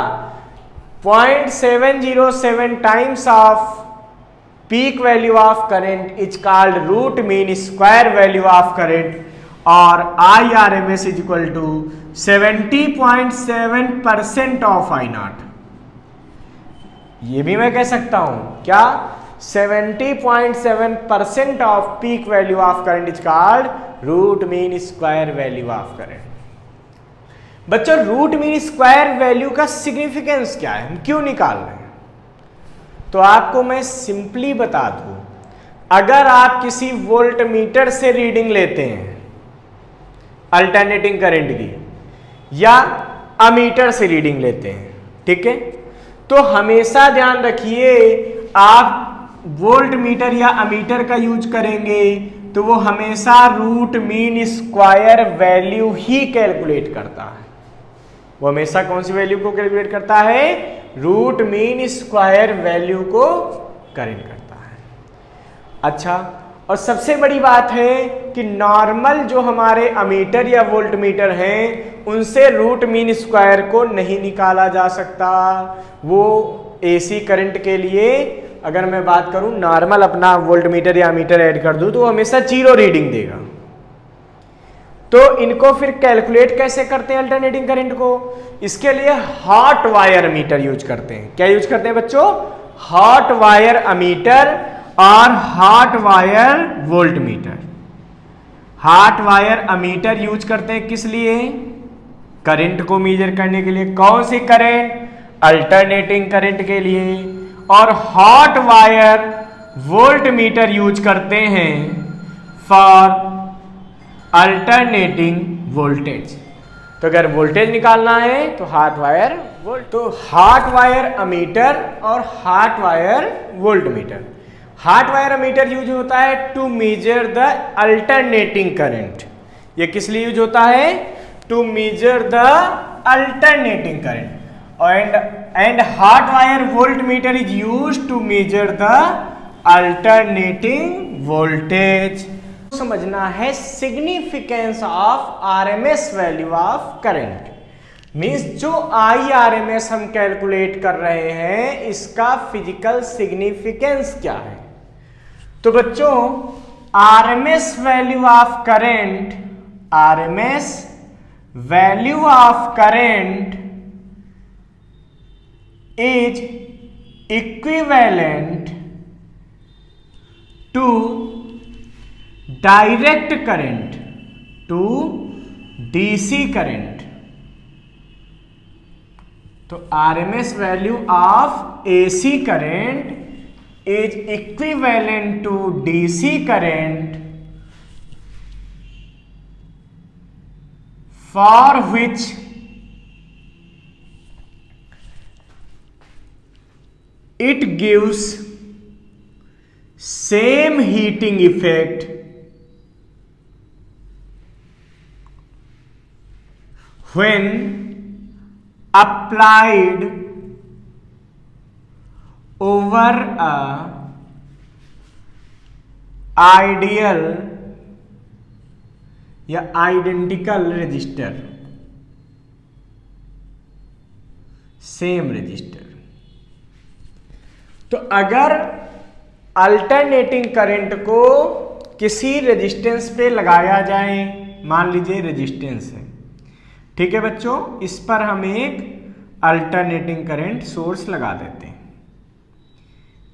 0.707 times of peak value of current is called root mean square value of current, और I R M S is equal to 70.7% of I naught. ये भी मैं कह सकता हूं क्या? 70.7% of peak value of current is called root mean square value of current. बच्चों, root mean square value का सिग्निफिकेंस क्या है? हम क्यों निकाल रहे हैं? तो आपको मैं सिंपली बता दूं, अगर आप किसी वोल्ट मीटर से रीडिंग लेते हैं अल्टरनेटिंग करंट की, या अमीटर से रीडिंग लेते हैं, ठीक है, तो हमेशा ध्यान रखिए आप वोल्ट मीटर या अमीटर का यूज करेंगे तो वो हमेशा रूट मीन स्क्वायर वैल्यू ही कैलकुलेट करता है। वो हमेशा कौन सी वैल्यू को कैलकुलेट करता है? रूट मीन स्क्वायर वैल्यू को करेक्ट करता है। अच्छा, और सबसे बड़ी बात है कि नॉर्मल जो हमारे अमीटर या वोल्ट मीटर हैं उनसे रूट मीन स्क्वायर को नहीं निकाला जा सकता। वो एसी करंट के लिए अगर मैं बात करूं, नॉर्मल अपना वोल्ट मीटर या अमीटर ऐड कर दूं तो वो हमेशा 0 रीडिंग देगा। तो इनको फिर कैलकुलेट कैसे करते हैं अल्टरनेटिंग करंट को? इसके लिए हॉट वायर अमीटर यूज करते हैं। क्या यूज करते हैं बच्चों? हॉट वायर अमीटर और hot wire volt meter. Hot wire ammeter use करते हैं किस लिए? करंट को मेजर करने के लिए। कौन सी करंट? अल्टरनेटिंग करंट के लिए। और hot wire volt metre use करते हैं फॉर अल्टरनेटिंग वोल्टेज। तो अगर वोल्टेज निकालना है तो हॉट वायर वोल्ट, तो हॉट वायर अमीटर और hot wire volt meter. Hot wire ammeter use होता है to measure the alternating current. ये किस लिए यूज होता है? To measure the alternating current. And hot wire volt meter is used to measure the alternating voltage. समझना है significance of RMS value of current. Means जो आईआरएमएस हम calculate कर रहे हैं इसका फिजिकल सिग्निफिकेंस क्या है। तो बच्चों RMS value of current, RMS value of current is equivalent to direct current, to DC current. तो RMS value of AC current is equivalent to DC current for which it gives same heating effect when applied over a ideal या identical register, same register. तो अगर alternating current को किसी resistance पे लगाया जाए, मान लीजिए रेजिस्टेंस है, ठीक है बच्चों, इस पर हम एक अल्टरनेटिंग करंट सोर्स लगा देते हैं,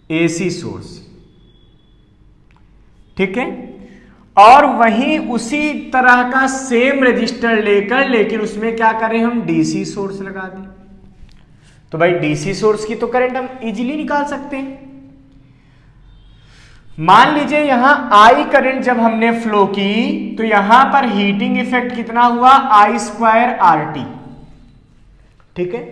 एसी सोर्स, ठीक है, और वहीं उसी तरह का सेम रजिस्टर लेकर, लेकिन उसमें क्या करें हम, डीसी सोर्स लगा दें। तो भाई डीसी सोर्स की तो करंट हम इजीली निकाल सकते हैं। मान लीजिए यहां आई करंट जब हमने फ्लो की तो यहां पर हीटिंग इफेक्ट कितना हुआ, I² RT, ठीक है।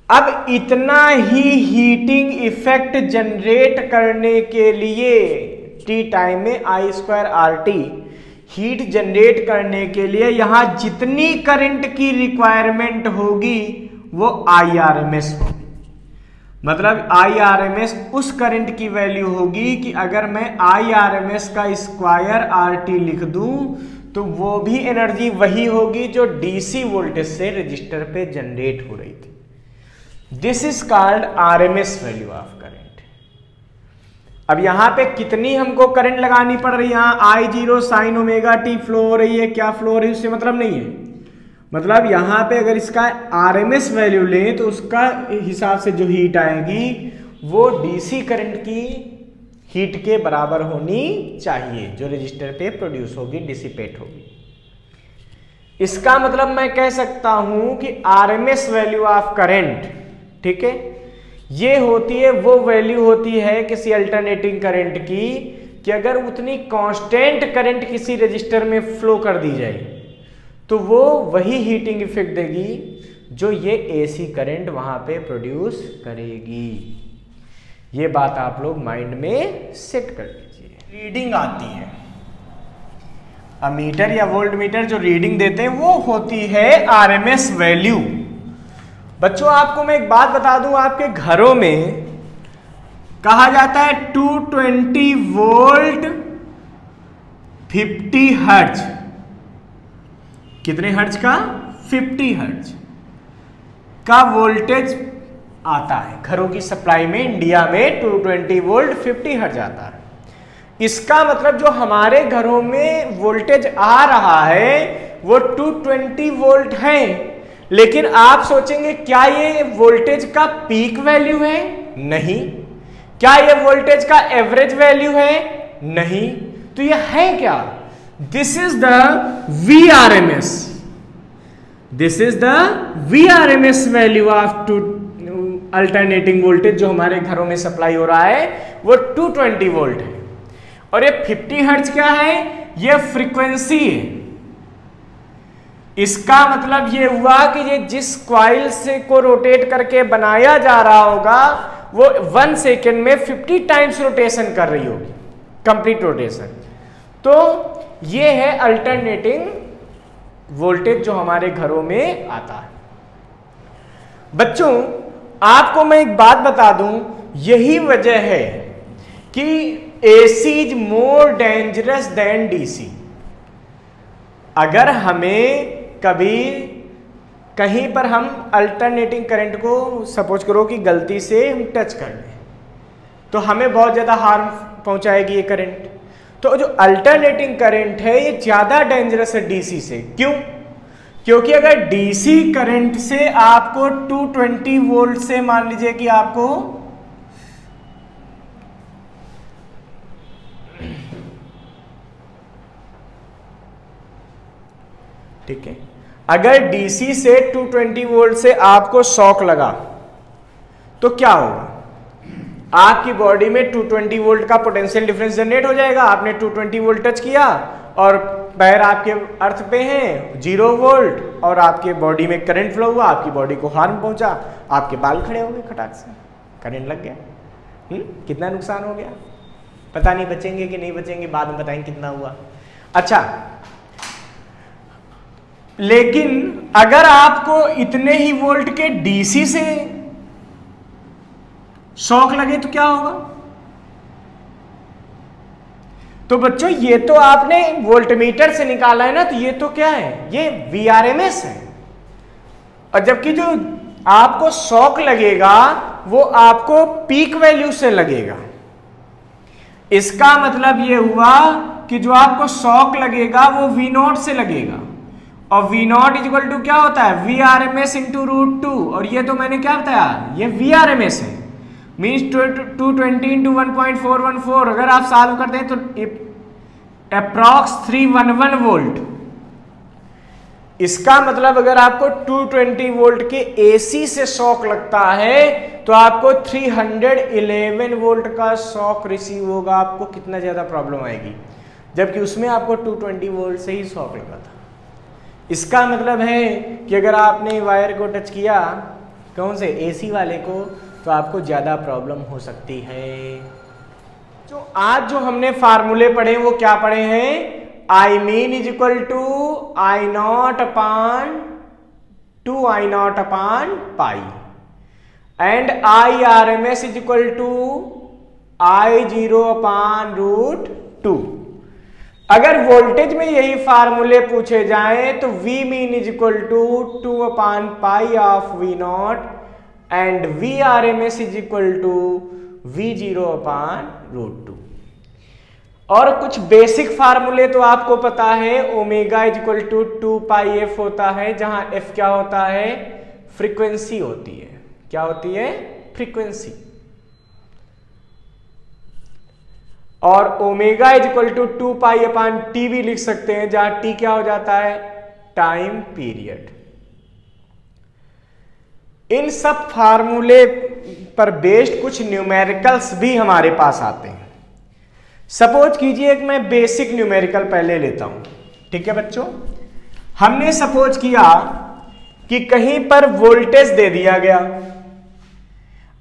अब इतना ही हीटिंग इफेक्ट जनरेट करने के लिए टी टाइम में I² RT हीट जनरेट करने के लिए यहां जितनी करंट की रिक्वायरमेंट होगी वो IRMS होगी। मतलब IRMS उस करंट की वैल्यू होगी कि अगर मैं IRMS का स्क्वायर RT लिख दूं तो वो भी एनर्जी वही होगी जो DC वोल्टेज से रजिस्टर पे जनरेट हो रही थी। This is called RMS value of current. अब यहां पे कितनी हमको करंट लगानी पड़ रही है, यहां I0 sin ωt फ्लो हो रही है, क्या फ्लो हो रही है उससे मतलब नहीं है। मतलब यहां पे अगर इसका RMS वैल्यू लें तो उसका हिसाब से जो हीट आएगी वो DC करंट की हीट के बराबर होनी चाहिए जो रजिस्टर पे प्रोड्यूस होगी, डिसिपेट होगी। इसका मतलब मैं कह सकता हूं कि RMS वैल्यू ऑफ करंट, ठीक है, ये होती है, वो वैल्यू होती है किसी अल्टरनेटिंग करंट की कि अगर उतनी कांस्टेंट करंट किसी रजिस्टर में फ्लो कर दी जाए तो वो वही हीटिंग इफेक्ट देगी जो ये एसी करंट वहां पे प्रोड्यूस करेगी। ये बात आप लोग माइंड में सेट कर लीजिए। रीडिंग आती है, अमीटर या वोल्ट मीटर जो रीडिंग देते हैं वो होती है RMS वैल्यू। बच्चों आपको मैं एक बात बता दूं, आपके घरों में कहा जाता है 220 वोल्ट 50 हर्ट्ज। कितने हर्ट्ज का, 50 हर्ट्ज का वोल्टेज आता है घरों की सप्लाई में। इंडिया में 220 वोल्ट 50 हर्ट्ज आता है। इसका मतलब जो हमारे घरों में वोल्टेज आ रहा है वो 220 वोल्ट है, लेकिन आप सोचेंगे क्या ये वोल्टेज का पीक वैल्यू है? नहीं। क्या ये वोल्टेज का एवरेज वैल्यू है? नहीं। तो ये है क्या? This is the VRMS। This is the VRMS value of alternating voltage जो हमारे घरों में सप्लाई हो रहा है वो 220 वोल्ट है। और ये 50 हर्ट्ज क्या है? ये फ्रीक्वेंसी है। इसका मतलब ये हुआ कि ये जिस कॉइल से को रोटेट करके बनाया जा रहा होगा वो 1 सेकेंड में 50 टाइम्स रोटेशन कर रही होगी, कंप्लीट रोटेशन। तो ये है अल्टरनेटिंग वोल्टेज जो हमारे घरों में आता है। बच्चों आपको मैं एक बात बता दूं, यही वजह है कि AC is more dangerous than DC। अगर हमें कभी कहीं पर हम अल्टरनेटिंग करंट को सपोज करो कि गलती से हम टच कर लें तो हमें बहुत ज़्यादा हार्म पहुंचाएगी ये करंट। तो जो अल्टरनेटिंग करंट है ये ज्यादा डेंजरस है डीसी से। क्यों? क्योंकि अगर डीसी करंट से आपको 220 वोल्ट से मान लीजिए कि आपको ठीक है, अगर डीसी से 220 वोल्ट से आपको शॉक लगा तो क्या होगा? आपकी बॉडी में 220 वोल्ट का पोटेंशियल डिफरेंस जनरेट हो जाएगा। आपने 220 वोल्ट टच किया और पैर आपके अर्थ पे हैं 0 वोल्ट और आपके बॉडी में करंट फ्लो हुआ, आपकी बॉडी को हार्म पहुंचा, आपके बाल खड़े हो गए खटाक से, करंट लग गया। कितना नुकसान हो गया? पता नहीं बचेंगे कि नहीं बचेंगे, बाद में बताएंगे कितना हुआ। अच्छा, लेकिन अगर आपको इतने ही वोल्ट के डीसी से शॉक लगे तो क्या होगा? तो बच्चों ये तो आपने वोल्टमीटर से निकाला है ना, तो ये तो क्या है? ये वीआरएमएस है। और जबकि जो आपको शॉक लगेगा वो आपको पीक वैल्यू से लगेगा। इसका मतलब ये हुआ कि जो आपको शॉक लगेगा वो V0 से लगेगा, और V0 इक्वल टू क्या होता है? VRMS into √2। और ये तो मैंने क्या बताया, ये VRMS है, मीन्स 220 इंटू 1.414। अगर आप सॉल्व करते हैं तो अप्रॉक्स 311 वोल्ट। इसका मतलब अगर आपको 220 वोल्ट के AC से शॉक लगता है तो आपको 311 वोल्ट का शॉक रिसीव होगा। आपको कितना ज्यादा प्रॉब्लम आएगी, जबकि उसमें आपको 220 वोल्ट से ही शॉक लगा था। इसका मतलब है कि अगर आपने वायर को टच किया, कौन से? AC वाले को, तो आपको ज्यादा प्रॉब्लम हो सकती है। जो आज जो हमने फार्मूले पढ़े वो क्या पढ़े हैं? I mean is equal to I0 upon 2I0 upon pi and IRMS is equal to I0 upon √2। अगर वोल्टेज में यही फार्मूले पूछे जाएं तो V mean is equal to 2 upon pi of V0 and VRMS is equal to V0 upon √2। और कुछ basic फार्मूले तो आपको पता है, omega is equal to 2 pi f होता है, जहां f क्या होता है? फ्रीक्वेंसी होती है। क्या होती है? फ्रीक्वेंसी। और omega is equal to 2 pi upon T भी लिख सकते हैं, जहां टी क्या हो जाता है? Time period. इन सब फार्मूले पर बेस्ड कुछ न्यूमेरिकल्स भी हमारे पास आते हैं। सपोज कीजिए कि मैं बेसिक न्यूमेरिकल पहले लेता हूं, ठीक है बच्चों। हमने सपोज किया कि कहीं पर वोल्टेज दे दिया गया,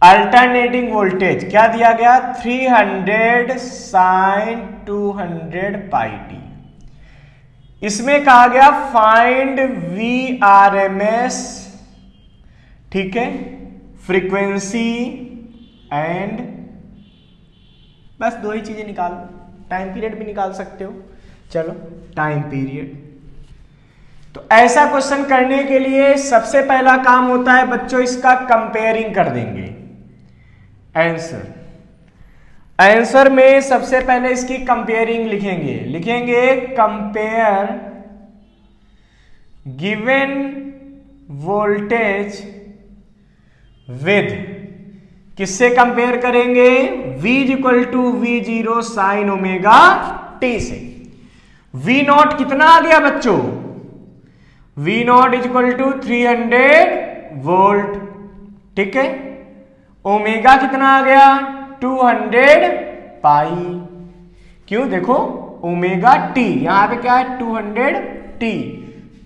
अल्टरनेटिंग वोल्टेज क्या दिया गया? 300 sin 200 पाई टी। इसमें कहा गया फाइंड VRMS, ठीक है, फ्रीक्वेंसी एंड बस दो ही चीजें निकालो। टाइम पीरियड भी निकाल सकते हो, चलो टाइम पीरियड। तो ऐसा क्वेश्चन करने के लिए सबसे पहला काम होता है बच्चों, इसका कंपेयरिंग कर देंगे। आंसर में सबसे पहले इसकी कंपेयरिंग लिखेंगे कंपेयर गिवन वोल्टेज विद, किससे कंपेयर करेंगे? V equal to V0 sine omega T से। V0 कितना आ गया बच्चों? V0 इक्वल टू 300 वोल्ट, ठीक है। ओमेगा कितना आ गया? 200 पाई। क्यों? देखो ओमेगा टी, यहां पे क्या है? 200 टी,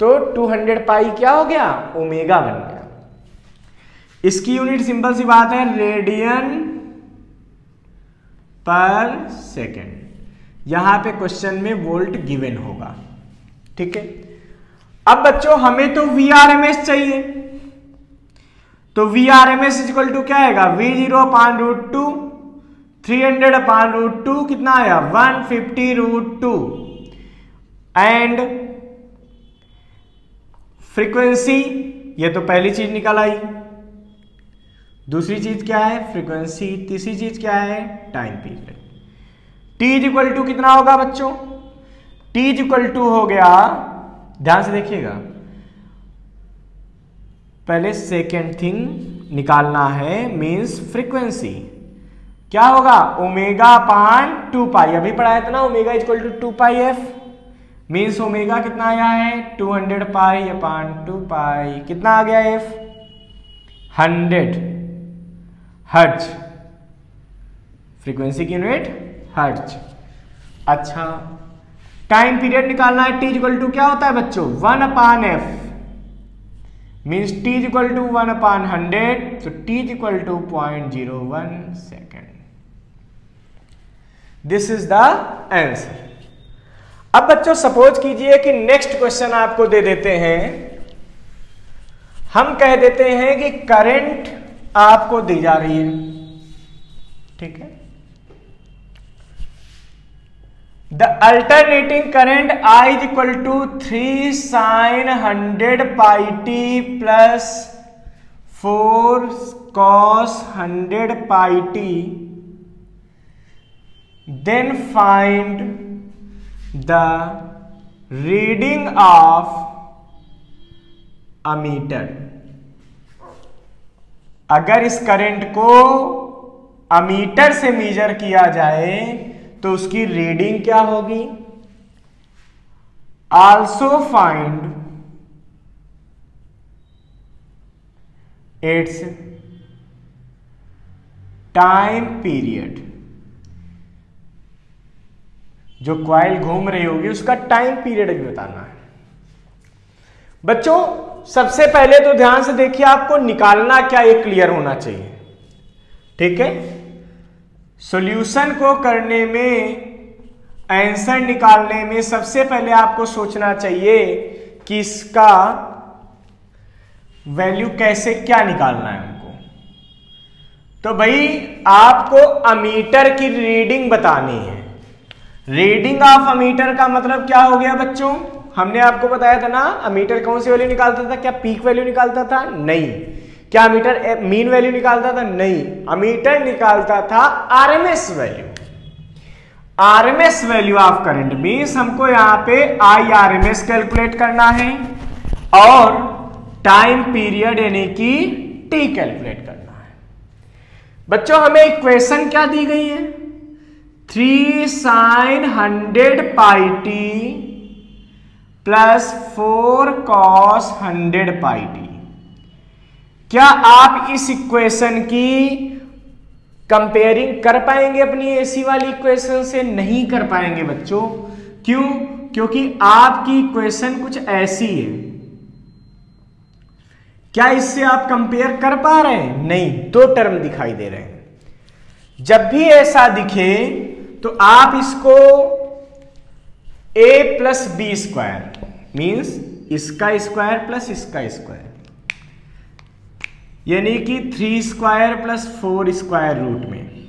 तो 200 पाई क्या हो गया? ओमेगा बन गया। इसकी यूनिट सिंपल सी बात है, रेडियन पर सेकेंड। यहां पे क्वेश्चन में वोल्ट गिवन होगा, ठीक है। अब बच्चों हमें तो VRMS चाहिए, तो VRMS इक्वल टू क्या आएगा? V0 अपान √2, 300 अपान √2 कितना आया? 150 √2 एंड फ्रीक्वेंसी, ये तो पहली चीज निकल आई। दूसरी चीज क्या है? फ्रीक्वेंसी। तीसरी चीज क्या है? Time period. t is equal to कितना होगा बच्चों? t इज इक्वल टू हो गया, ध्यान से देखिएगा, पहले सेकेंड थिंग निकालना है, मींस फ्रीक्वेंसी क्या होगा? ओमेगा अपान 2 पाई, अभी पढ़ाया था ना, omega is equal to 2 pi F, means omega कितना आया है? 200 पाई अपान 2 पाई, कितना आ गया एफ? 100 हर्ट्ज, फ्रीक्वेंसी की यूनिट हर्ट्ज। अच्छा, टाइम पीरियड निकालना है, t इक्वल टू क्या होता है बच्चों? 1 upon F, means t is equal to 1 upon 100, तो t is equal to 0.01 second. This is the answer. अब बच्चों सपोज कीजिए कि नेक्स्ट क्वेश्चन आपको दे देते हैं, हम कह देते हैं कि करंट आपको दी जा रही है, ठीक है, the alternating current I is equal to 3 sin 100 pi T plus 4 cos 100 pi T, then find the reading of ammeter. अगर इस करंट को अमीटर से मेजर किया जाए तो उसकी रीडिंग क्या होगी? Also find its time period, जो कॉइल घूम रही होगी उसका टाइम पीरियड भी बताना है। बच्चों सबसे पहले तो ध्यान से देखिए, आपको निकालना क्या ये क्लियर होना चाहिए, ठीक है। सॉल्यूशन को करने में, आंसर निकालने में सबसे पहले आपको सोचना चाहिए कि इसका वैल्यू कैसे, क्या निकालना है हमको। तो भाई आपको अमीटर की रीडिंग बतानी है। रीडिंग ऑफ अमीटर का मतलब क्या हो गया बच्चों? हमने आपको बताया था ना, अमीटर कौन सी वैल्यू निकालता था? क्या पीक वैल्यू निकालता था? नहीं। क्या अमीटर मीन वैल्यू निकालता था? नहीं। अमीटर निकालता था RMS value. RMS value of current means हमको यहां पे IRMS कैलकुलेट करना है और टाइम पीरियड यानी कि T कैलकुलेट करना है। बच्चों हमें इक्वेशन क्या दी गई है? 3 sin 100 pi T plus 4 cos 100 pi t. क्या आप इस इक्वेशन की कंपेयरिंग कर पाएंगे अपनी एसी वाली इक्वेशन से? नहीं कर पाएंगे बच्चों। क्यों? क्योंकि आपकी इक्वेशन कुछ ऐसी है। क्या इससे आप कंपेयर कर पा रहे हैं? नहीं, दो टर्म दिखाई दे रहे हैं। जब भी ऐसा दिखे तो आप इसको a plus B square means इसका स्क्वायर प्लस इसका स्क्वायर यानी कि 3 स्क्वायर प्लस 4 स्क्वायर रूट में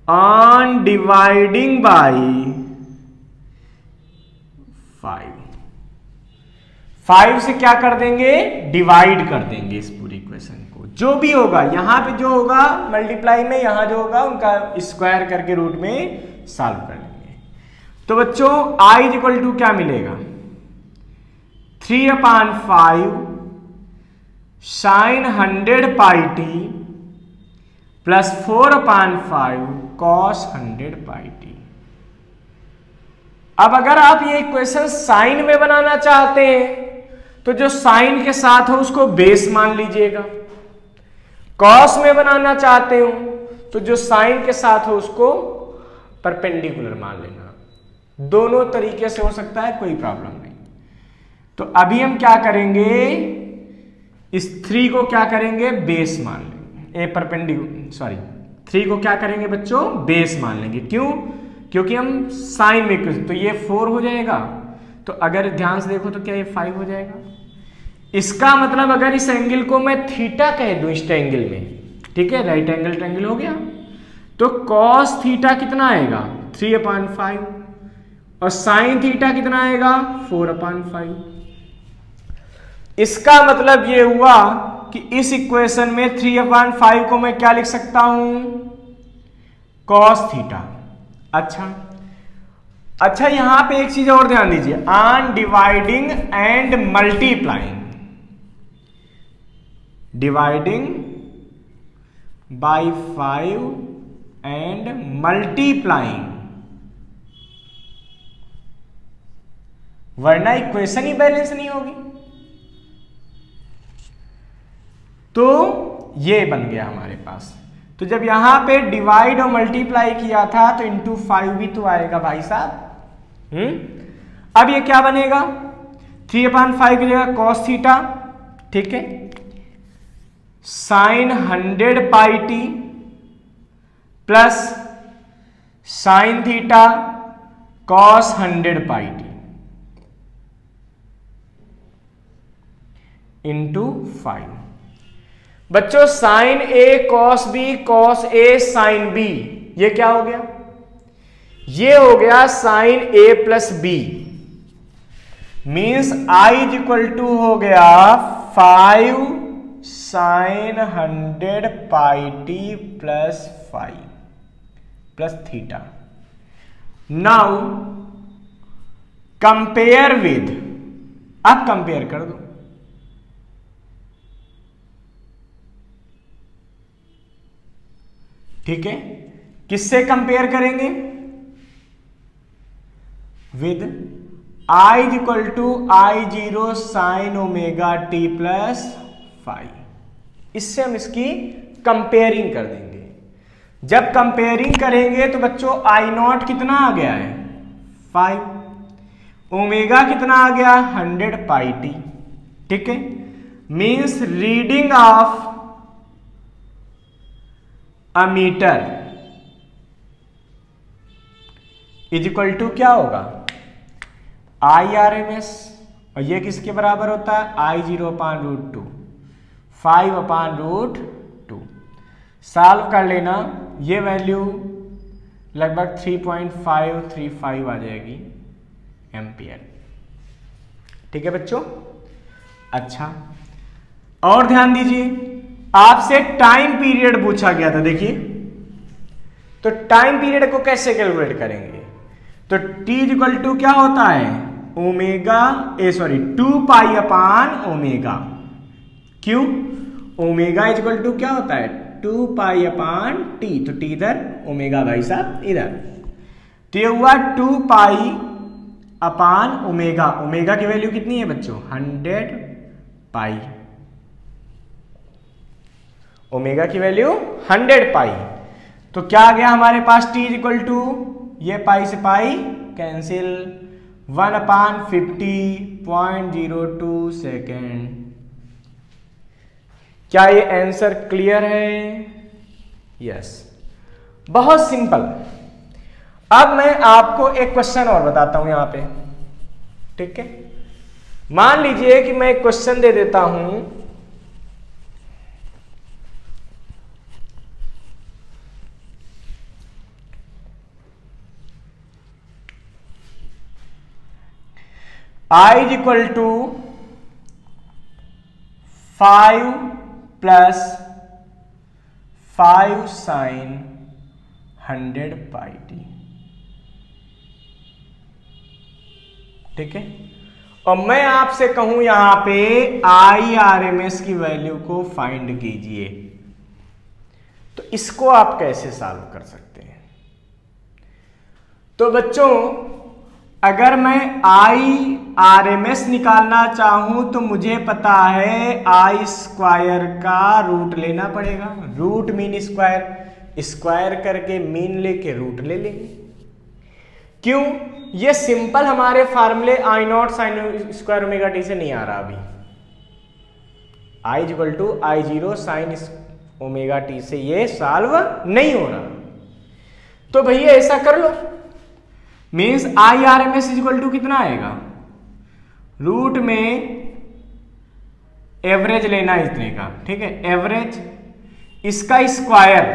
ऑन डिवाइडिंग बाई 5 से क्या कर देंगे? डिवाइड कर देंगे इस पूरी इक्वेशन को। जो भी होगा यहां पे जो होगा मल्टीप्लाई में, यहां जो होगा उनका स्क्वायर करके रूट में सॉल्व कर लेंगे। तो बच्चों I इज इक्वल टू क्या मिलेगा? 3/5 sin 100 pi T plus 4/5 cos 100 pi T. अब अगर आप ये इक्वेशन साइन में बनाना चाहते हैं तो जो साइन के साथ हो उसको बेस मान लीजिएगा। कॉस में बनाना चाहते हो तो जो साइन के साथ हो उसको परपेंडिकुलर मान लेना। दोनों तरीके से हो सकता है, कोई प्रॉब्लम नहीं। तो अभी हम क्या करेंगे, इस 3 को क्या करेंगे? बेस मान लेंगे। 3 को क्या करेंगे बच्चों? बेस मान लेंगे। क्यों? क्योंकि हम साइन में, तो ये 4 हो जाएगा, तो अगर ध्यान से देखो तो क्या ये 5 हो जाएगा। इसका मतलब अगर इस एंगल को मैं थीटा कह दूं, इस ट्रायंगल में, ठीक है, राइट एंगल ट्रायंगल हो गया, तो कॉस थीटा कितना आएगा? 3/5 और साइन थीटा कितना आएगा? 4/5। इसका मतलब ये हुआ कि इस इक्वेशन में 3/5 को मैं क्या लिख सकता हूं? Cos theta. अच्छा यहां पे एक चीज और ध्यान दीजिए, on dividing and multiplying, dividing by 5 and multiplying, वरना इक्वेशन ही बैलेंस नहीं होगी। तो ये बन गया हमारे पास। तो जब यहां पे डिवाइड और मल्टीप्लाई किया था तो इंटू 5 भी तो आएगा भाई साहब। अब ये क्या बनेगा, 3/5 की जगह कॉस थीटा, ठीक है, sine 100 pi T plus sine theta cos 100 pi t into 5। बच्चों sine A cos B cos A sine B, ये क्या हो गया, ये हो गया sine A plus B, means I is equal to हो गया 5 sine 100 pi T plus 5 plus theta. Now compare with, अब कंपेयर कर दो, ठीक है, किससे कंपेयर करेंगे, with I is equal to I0 sine omega T plus 5, इससे हम इसकी कंपेयरिंग कर देंगे। जब कंपेयरिंग करेंगे तो बच्चों I0 कितना आ गया है 5, ओमेगा कितना आ गया 100 पाई टी, ठीक है, means reading of ammeter is equal to क्या होगा IRMS, और ये किसके बराबर होता है I0/√2, 5/√2। सॉल्व कर लेना, ये वैल्यू लगभग 3.535 आ जाएगी एम्पियर, ठीक है बच्चों। अच्छा और ध्यान दीजिए, आपसे टाइम पीरियड पूछा गया था, देखिए तो टाइम पीरियड को कैसे कैलकुलेट करेंगे, तो t इक्वल टू क्या होता है ओमेगा 2 पाई अपान ओमेगा, क्यों, ओमेगा इक्वल टू क्या होता है 2 पाई अपान टी, तो टी इधर ओमेगा भाई साहब इधर, तो ये हुआ 2 पाई अपान ओमेगा, ओमेगा की वैल्यू कितनी है बच्चों 100 पाई, ओमेगा की वैल्यू 100 पाई, तो क्या आ गया हमारे पास t इक्वल टू, ये पाई से पाई कैंसिल, 1/50.02 सेकेंड। क्या ये आंसर क्लियर है, यस, बहुत सिंपल। अब मैं आपको एक क्वेश्चन और बताता हूं यहां पे, ठीक है, मान लीजिए कि मैं एक क्वेश्चन दे देता हूं, I is equal to 5 plus 5 sine 100 pi T, ठीक है, और मैं आपसे कहूं यहां पे IRMS की वैल्यू को फाइंड कीजिए, तो इसको आप कैसे सॉल्व कर सकते हैं। तो बच्चों अगर मैं IRMS निकालना चाहूं तो मुझे पता है I स्क्वायर का रूट लेना पड़ेगा, रूट मीन स्क्वायर, स्क्वायर करके मीन लेके रूट ले लेंगे, क्यों, ये सिंपल हमारे फार्मूले I0 sign square omega T से नहीं आ रहा अभी, I is equal to I0 sine omega T से ये सॉल्व नहीं हो रहा, तो भैया ऐसा कर लो, means IRMS is equal to कितना आएगा, रूट में एवरेज लेना इतने का, ठीक है, एवरेज, इसका स्क्वायर,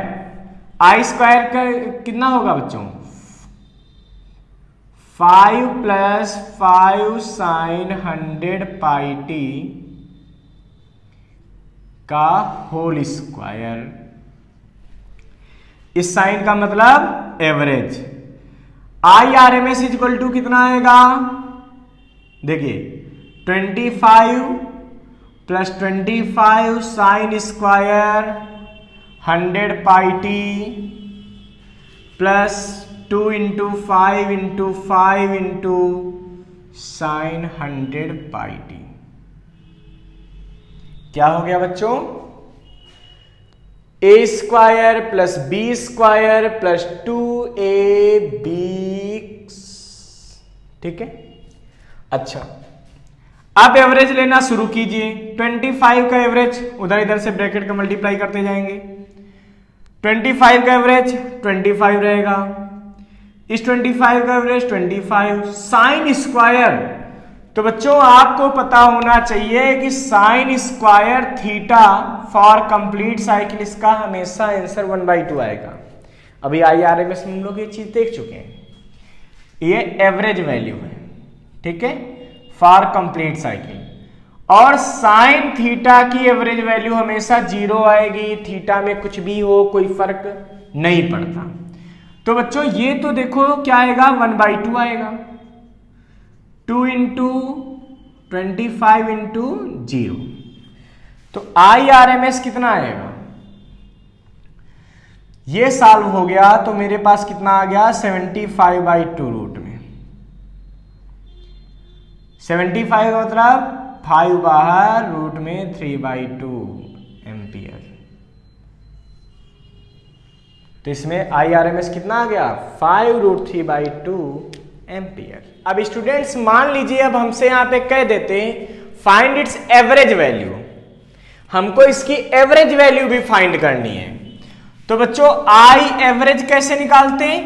I स्क्वायर का कितना होगा बच्चों 5 प्लस 5 साइन 100 पाई टी का होल स्क्वायर, इस साइन का मतलब एवरेज, IRMS इक्वल टू कितना आएगा, देखिए 25 plus 25 sine square 100 pi T plus 2 into 5 into 5 into sine 100 pi t. क्या हो गया बच्चों, a square plus B square plus 2ab, ठीक है। अच्छा, अब एवरेज लेना शुरू कीजिए। 25 का एवरेज उधर इधर से ब्रैकेट का मल्टीप्लाई करते जाएंगे। 25 का एवरेज 25 रहेगा, इस 25 का एवरेज 25 साइन स्क्वायर। तो बच्चों आपको पता होना चाहिए कि sine square theta for complete cycle इसका हमेशा आंसर 1/2 आएगा। अभी IRMS में हम लोग ये चीज देख चुके हैं, ये एवरेज वैल्यू है, ठीक है, फॉर कंप्लीट साइकिल। और साइन थीटा की एवरेज वैल्यू हमेशा 0 आएगी, थीटा में कुछ भी हो कोई फर्क नहीं पड़ता। तो बच्चों ये तो देखो क्या आएगा, 1/2 आएगा, 2 इंटू 25 इंटू 0। तो IRMS कितना आएगा, ये सॉल्व हो गया तो मेरे पास कितना आ गया, 75/2 रूट में। 75 का मतलब 5 बाहर, रूट में 3/2 एम्पियर। तो इसमें IRMS कितना आ गया, 5√3/2 एम्पियर। अब स्टूडेंट्स मान लीजिए अब हमसे यहां पे कह देते फाइंड इट्स एवरेज वैल्यू, हमको इसकी एवरेज वैल्यू भी फाइंड करनी है। तो बच्चों आई एवरेज कैसे निकालते हैं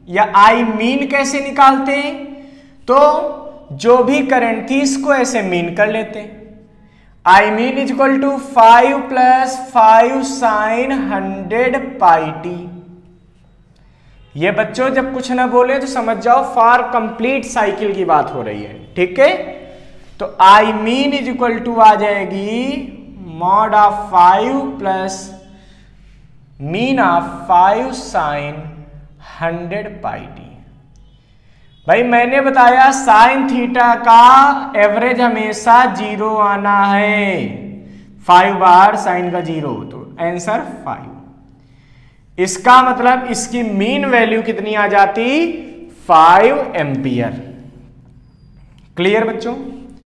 या आई मीन कैसे देखते हैं, तो जो भी करंट थी इसको ऐसे मीन कर लेते हैं। I mean is equal to 5 plus 5 sine 100 pi T. ये बच्चों जब कुछ ना बोले तो समझ जाओ फॉर कंप्लीट साइकिल की बात हो रही है, ठीक है। तो I mean is equal to आ जाएगी mod of 5 plus mean of 5 sine 100 pi t. भाई मैंने बताया साइन थीटा का एवरेज हमेशा 0 आना है, 5 बार साइन का 0, तो आंसर 5। इसका मतलब इसकी मीन वैल्यू कितनी आ जाती, 5 एम्पियर। क्लियर बच्चों।